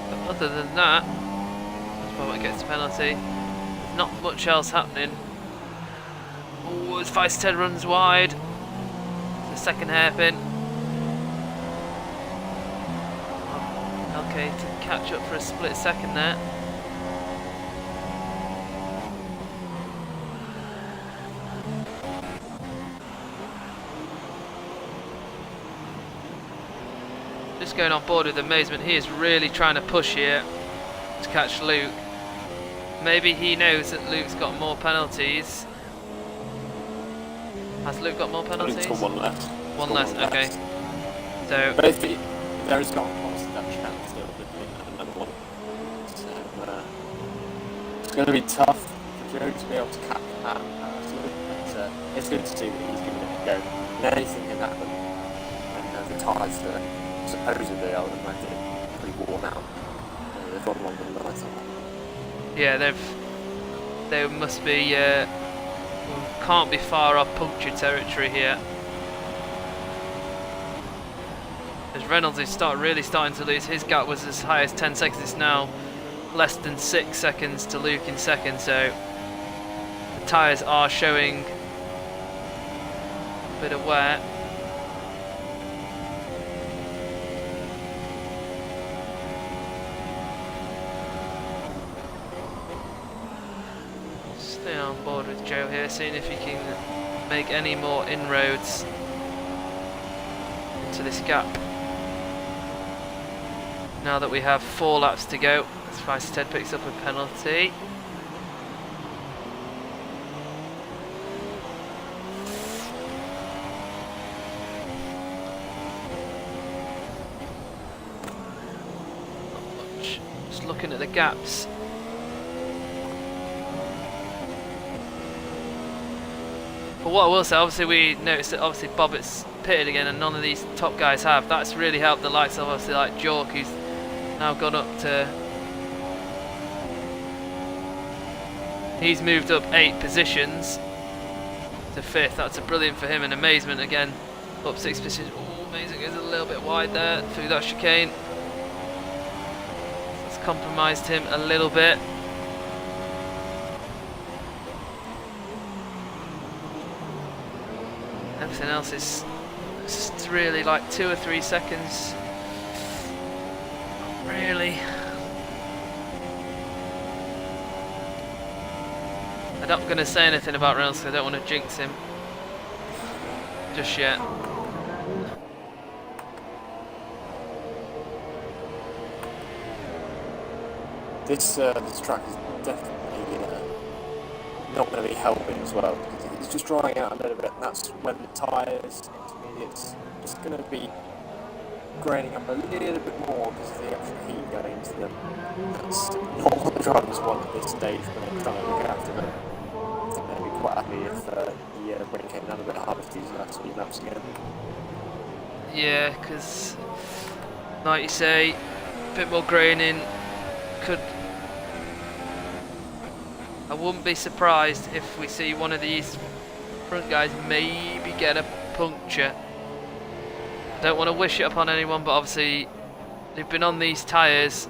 But other than that, Bobbitt gets a penalty. There's not much else happening. Oh, as Feisty Ted runs wide. The second hairpin. Okay, to catch up for a split second there. Just going on board with amazement. He is really trying to push here to catch Luke. Maybe he knows that Luke's got more penalties. Has Luke got more penalties? He's got one left. One less, okay. So, but if there is not that chance, there will be another one. So it's going to be tough for Joe to be able to catch that. But it's good to see that he's giving it a go. And anything can happen. And the tyres that supposedly, I would imagine, pretty worn out. They've gone longer than I thought. yeah, they must be, can't be far off puncture territory here. As Reynolds is really starting to lose. His gap was as high as 10 seconds. It's now less than 6 seconds to Luke in second, so the tyres are showing a bit of wear. Stay on board with Joe here, seeing if he can make any more inroads into this gap. Now that we have 4 laps to go, as Feisty Ted picks up a penalty. Not much. Just looking at the gaps. But what I will say, obviously we noticed that obviously Bobbitt's pitted again and none of these top guys have. That's really helped the likes of obviously like Jork, who's now gone up to... He's moved up 8 positions to 5th. That's a brilliant for him, and Amazement again up 6 positions. Oh, Amazing goes a little bit wide there through that chicane. That's compromised him a little bit. Everything else is just really like 2 or 3 seconds. Really. I'm not going to say anything about Reynolds because I don't want to jinx him just yet. This track is definitely not going to be helping as well, because it's just drying out a little bit, and that's when the tyres, intermediates, just going to be graining up a little bit more because of the extra heat going into them. That's not what the drivers want at this stage when they're trying to look after them. I think they'd be quite happy if the rain came down a bit harder for these last few laps again. Yeah, because like you say, a bit more graining could... I wouldn't be surprised if we see one of these front guys maybe get a puncture. Don't want to wish it upon anyone, but obviously they've been on these tyres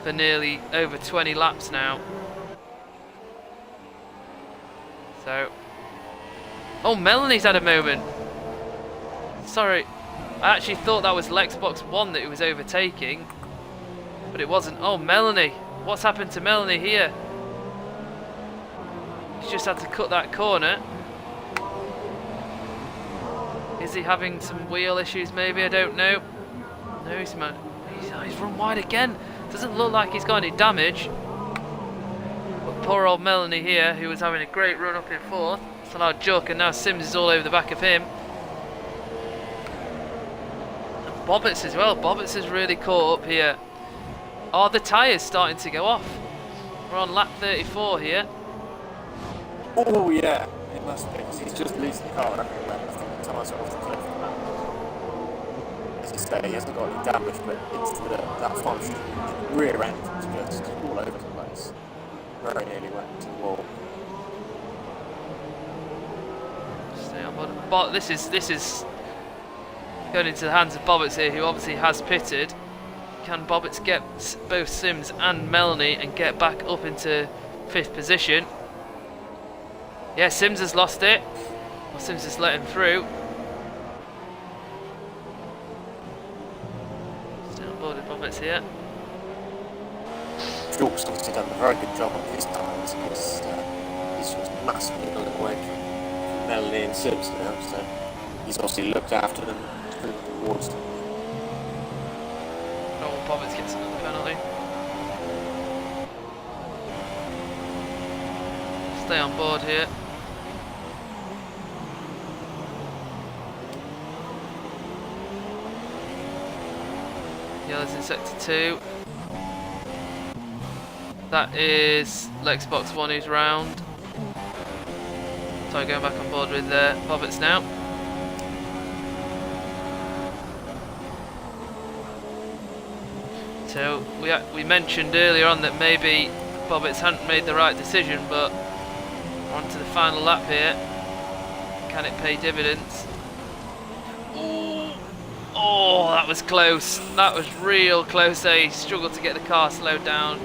for nearly over 20 laps now. So, oh, Melanie's had a moment. Sorry, I actually thought that was Lexbox 1 that he was overtaking, but it wasn't. Oh, Melanie, what's happened to Melanie here? He's just had to cut that corner. Is he having some wheel issues maybe? I don't know. No, he's run wide again. Doesn't look like he's got any damage. But poor old Melanie here, who was having a great run up in 4th. It's allowed Jock, and now Sims is all over the back of him. And Bobbitts as well. Bobbitts is really caught up here. Are the tyres starting to go off? We're on lap 34 here. Oh yeah, it must be, because he's just losing the car everywhere. I think the tyres are off the cliff. As you say, he hasn't got any damage, but it's that front rear end is just all over the place. Very nearly went to the wall. Stay on board. But this is going into the hands of Bobbitts here, who obviously has pitted. Can Bobbitts get both Sims and Melanie and get back up into 5th position? Yeah, Sims has lost it. Well, Sims has let him through. Still on board with Bobbitts here. York's obviously done a very good job on his tyres. He's just massively got away from Melanie and Sims now, so he's obviously looked after them through the rewards. Oh, Bobbitts gets another penalty. Stay on board here. Yellow's in sector 2. That is Lexbox 1 who's round. So going back on board with Bobbitts now. So we mentioned earlier on that maybe Bobbitts hadn't made the right decision, but on to the final lap here. Can it pay dividends? Ooh. Oh, that was close. That was real close. He struggled to get the car slowed down.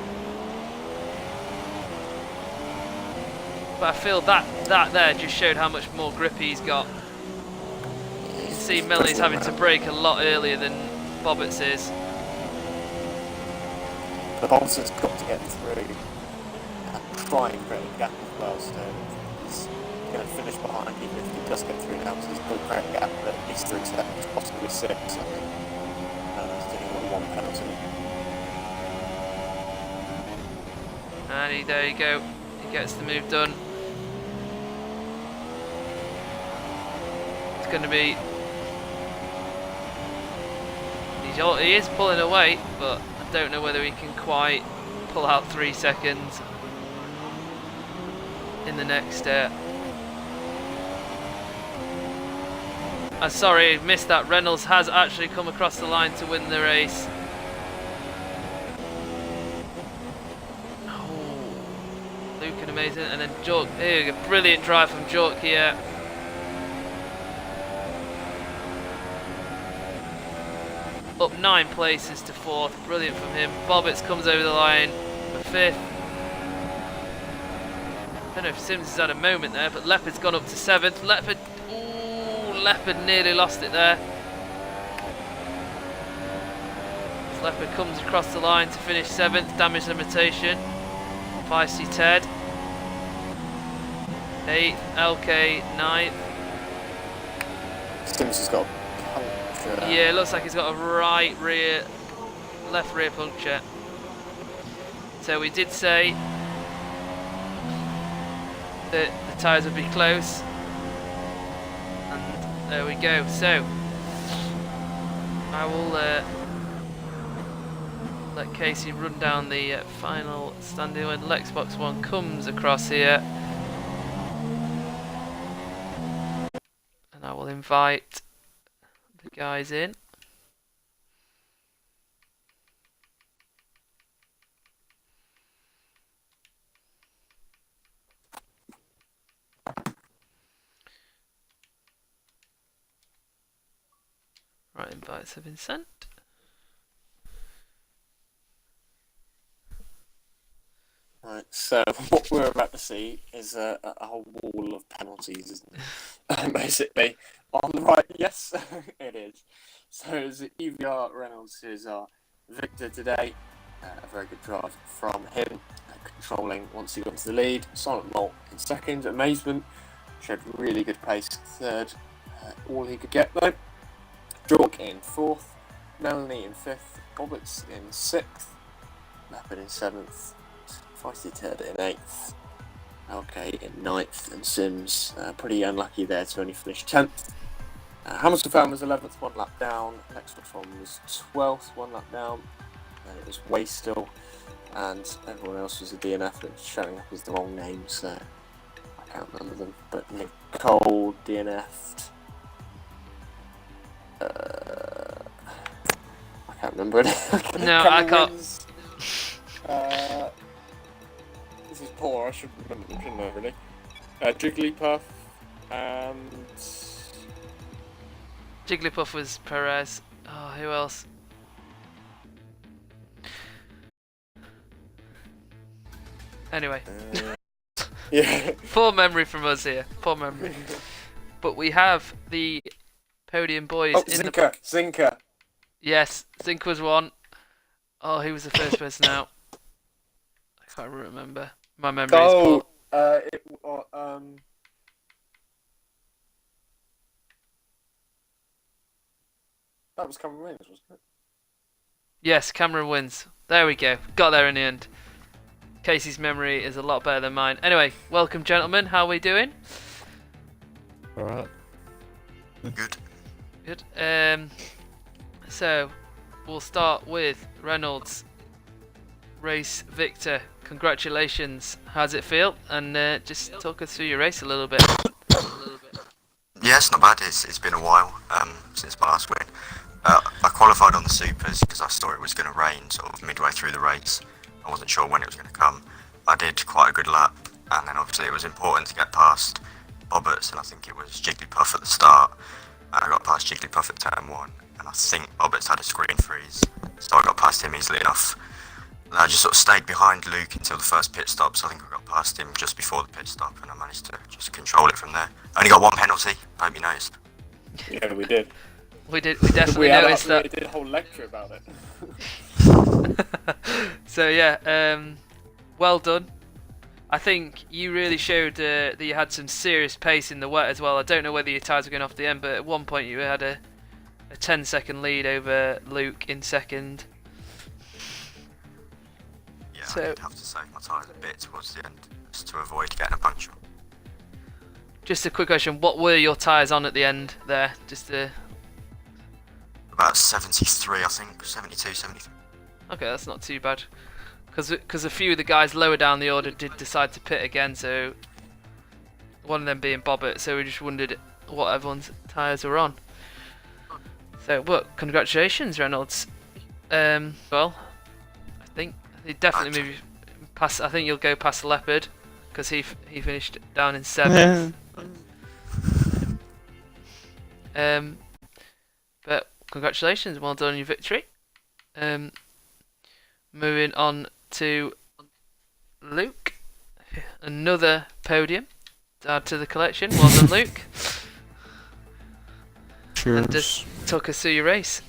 But I feel that there just showed how much more grip he's got. You can see Melanie's having to brake a lot earlier than Bobbitts is. The Bobbitts has got to get through and try and create a gap as well, so he's going to finish behind even if he does get through now, so he's going to create a gap at least 3 seconds, possibly 6, I think. There's only one penalty. And there you go, he gets the move done. It's going to be... He is pulling away, but I don't know whether he can quite pull out 3 seconds in the next sorry, missed that. Reynolds has actually come across the line to win the race. Oh, Lucan amazing, and then Jork, here we go, brilliant drive from Jork here. Up 9 places to 4th, brilliant from him. Bobbitts comes over the line for 5th. I don't know if Sims has had a moment there, but Leopard's gone up to 7th. Leopard nearly lost it there. Leopard comes across the line to finish 7th, damage limitation. Feisty Ted 8th, LK 9th. Sims has got a puncture. Yeah, it looks like he's got a left rear puncture. So we did say that the tyres would be close. And there we go. So I will let Casey run down the final standing when Lexbox 1 comes across here. And I will invite the guys in. Right, invites have been sent. Right, so what we're about to see is a whole wall of penalties, isn't it? Basically, on the right, yes, it is. So it's EVR Reynolds who's our victor today. A very good drive from him, controlling once he got into the lead. Silent Malt in 2nd. Amazement showed really good pace 3rd. All he could get though. Jork in 4th. Melanie in 5th. Bobbitts in 6th. Leopard in 7th. Feisty Ted in 8th, LK in 9th, and Sims pretty unlucky there to only finish 10th. Hamilton Farm was 11th, 1 lap down. Lexbox 1 was 12th, 1 lap down. And it was Way still and everyone else was a DNF that's showing up as the wrong name, so I can't remember them. But Nicole DNF'd. I can't remember it. No, I can't. This is poor. I should remember them, shouldn't I? Really. Jigglypuff and Jigglypuff was Perez. Oh, who else? Anyway. Yeah. Poor memory from us here. Poor memory. But we have the podium boys in the... Zinka. Yes, Zink was one. Oh, who was the first person out? I can't remember. My memory is poor. That was Cameron Williams, wasn't it? Yes, Cameron wins. There we go. Got there in the end. Casey's memory is a lot better than mine. Anyway, welcome, gentlemen. How are we doing? Alright. Good. Good. So, we'll start with Reynolds. Race Victor. Congratulations. How's it feel? And just talk us through your race a little bit. Yeah, it's not bad. It's been a while since my last win. I qualified on the supers because I thought it was going to rain sort of midway through the race. I wasn't sure when it was going to come. I did quite a good lap, and then obviously it was important to get past Bobberts, and I think it was Jigglypuff at the start. And I got past Jigglypuff at turn 1, and I think Bobberts had a screen freeze, so I got past him easily enough. And I just sort of stayed behind Luke until the first pit stop, so I think I got past him just before the pit stop, and I managed to just control it from there. I only got one penalty, I hope you noticed. Yeah, we did. We definitely noticed that. We did a whole lecture about it. So yeah, well done. I think you really showed that you had some serious pace in the wet as well. I don't know whether your tyres were going off the end, but at one point you had a 10-second lead over Luke in second. Yeah, So- I did have to save my tyres a bit towards the end, just to avoid getting a puncture. Just a quick question, what were your tyres on at the end there? Just to... About 73, I think, 72, 73. Okay, that's not too bad. Because a few of the guys lower down the order did decide to pit again, so one of them being Bobbert, so we just wondered what everyone's tyres were on. So, well, congratulations, Reynolds. Well, I think he definitely maybe past. I think you'll go past Leopard because he finished down in 7th. But congratulations, well done on your victory. Moving on to Luke, another podium to add to the collection. Well done, Luke. Cheers. And just took us through your race.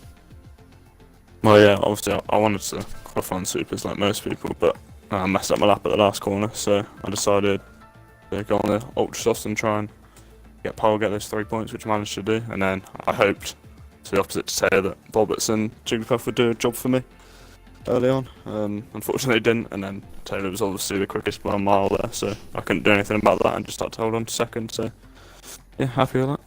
Well, yeah, obviously I wanted to qualify on supers like most people, but I messed up my lap at the last corner, so I decided to go on the ultra softs and try and get those 3 points, which I managed to do, and then I hoped, to the opposite to Taylor, that Bobberts and Jigglypuff would do a job for me early on. Unfortunately they didn't, and then Taylor was obviously the quickest by a mile there, so I couldn't do anything about that and just had to hold on to second, so yeah, happy with that.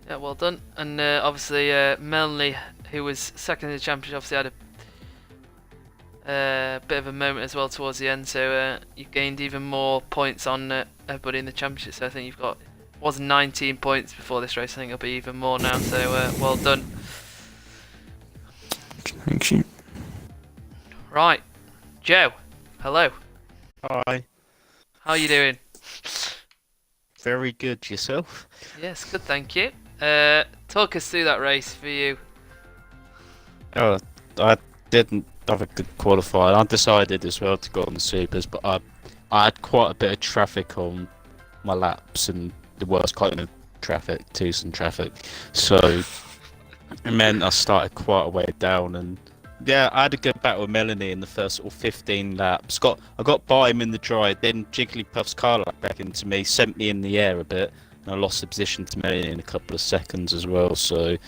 Yeah, well done. And obviously Melanie, who was second in the championship, obviously had a bit of a moment as well towards the end, so you gained even more points on everybody in the championship, so I think you've got, was 19 points before this race, I think it'll be even more now, so well done. Thank you. Right, Joe, hello. Hi. How are you doing? Very good. Yourself? Yes, good, thank you. Talk us through that race for you. Oh, I didn't have a good qualifier. I decided as well to go on the supers, but I had quite a bit of traffic on my laps, and the worst kind of traffic, Tucson traffic. So it meant I started quite a way down, and yeah, I had a good battle with Melanie in the first sort of 15 laps. I got by him in the dry, then Jigglypuff's car lapped back into me, sent me in the air a bit, and I lost the position to Melanie in a couple of seconds as well, so that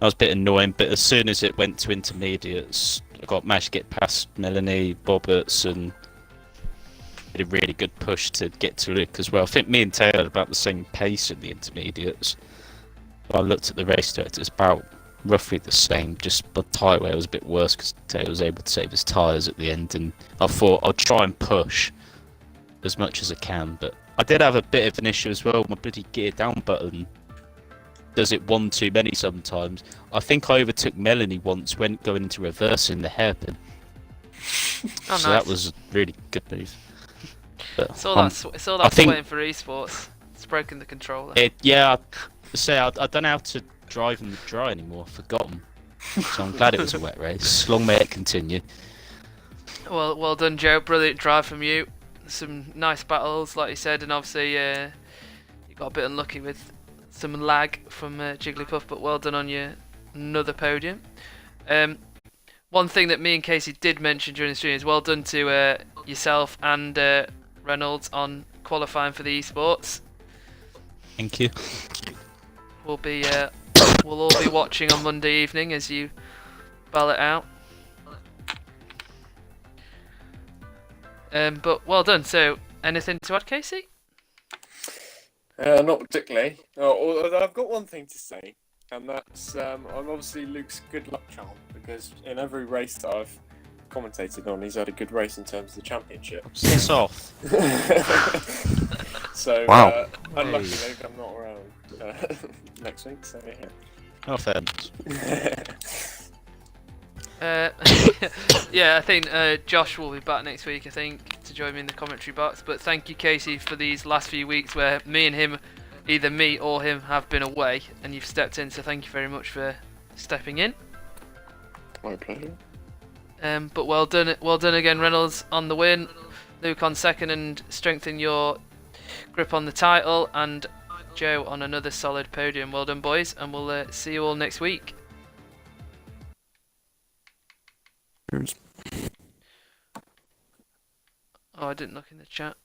was a bit annoying. But as soon as it went to intermediates, I managed to get past Melanie, Bobberts, and did a really good push to get to Luke as well. I think me and Taylor had about the same pace in the intermediates. I looked at the race director, it's about roughly the same. Just the tyre wear was a bit worse because Taylor was able to save his tyres at the end, and I thought I'll try and push as much as I can. But I did have a bit of an issue as well. My bloody gear down button does it one too many sometimes. I think I overtook Melanie once when going into reverse in the hairpin. Oh, So nice. that was a really good move. But It's all that, it's all I that think- sweating for esports. It's broken the controller. I don't know how to drive in the dry anymore. I've forgotten. So I'm glad it was a wet race. Long may it continue. Well done, Joe. Brilliant drive from you. Some nice battles, like you said, and obviously you got a bit unlucky with some lag from Jigglypuff, but well done on your another podium. One thing that me and Casey did mention during the stream is well done to yourself and Reynolds on qualifying for the esports. Thank you. We'll be we'll all be watching on Monday evening as you ballot out. But well done. So, anything to add, Casey? Not particularly. Although I've got one thing to say, and that's I'm obviously Luke's good luck charm, because in every race that I've commentated on, he's had a good race in terms of the championship. Piss off. So, Wow. unlucky Luke, I'm not around next week, so yeah. No offense. Yeah, I think Josh will be back next week, I think, to join me in the commentary box. But thank you, Casey, for these last few weeks where me and him, either me or him, have been away, and you've stepped in. So thank you very much for stepping in. My pleasure. But well done again, Reynolds, on the win. Luke on second and strengthen your grip on the title, and Joe on another solid podium. Well done, boys, and we'll see you all next week. Cheers. Oh, I didn't look in the chat.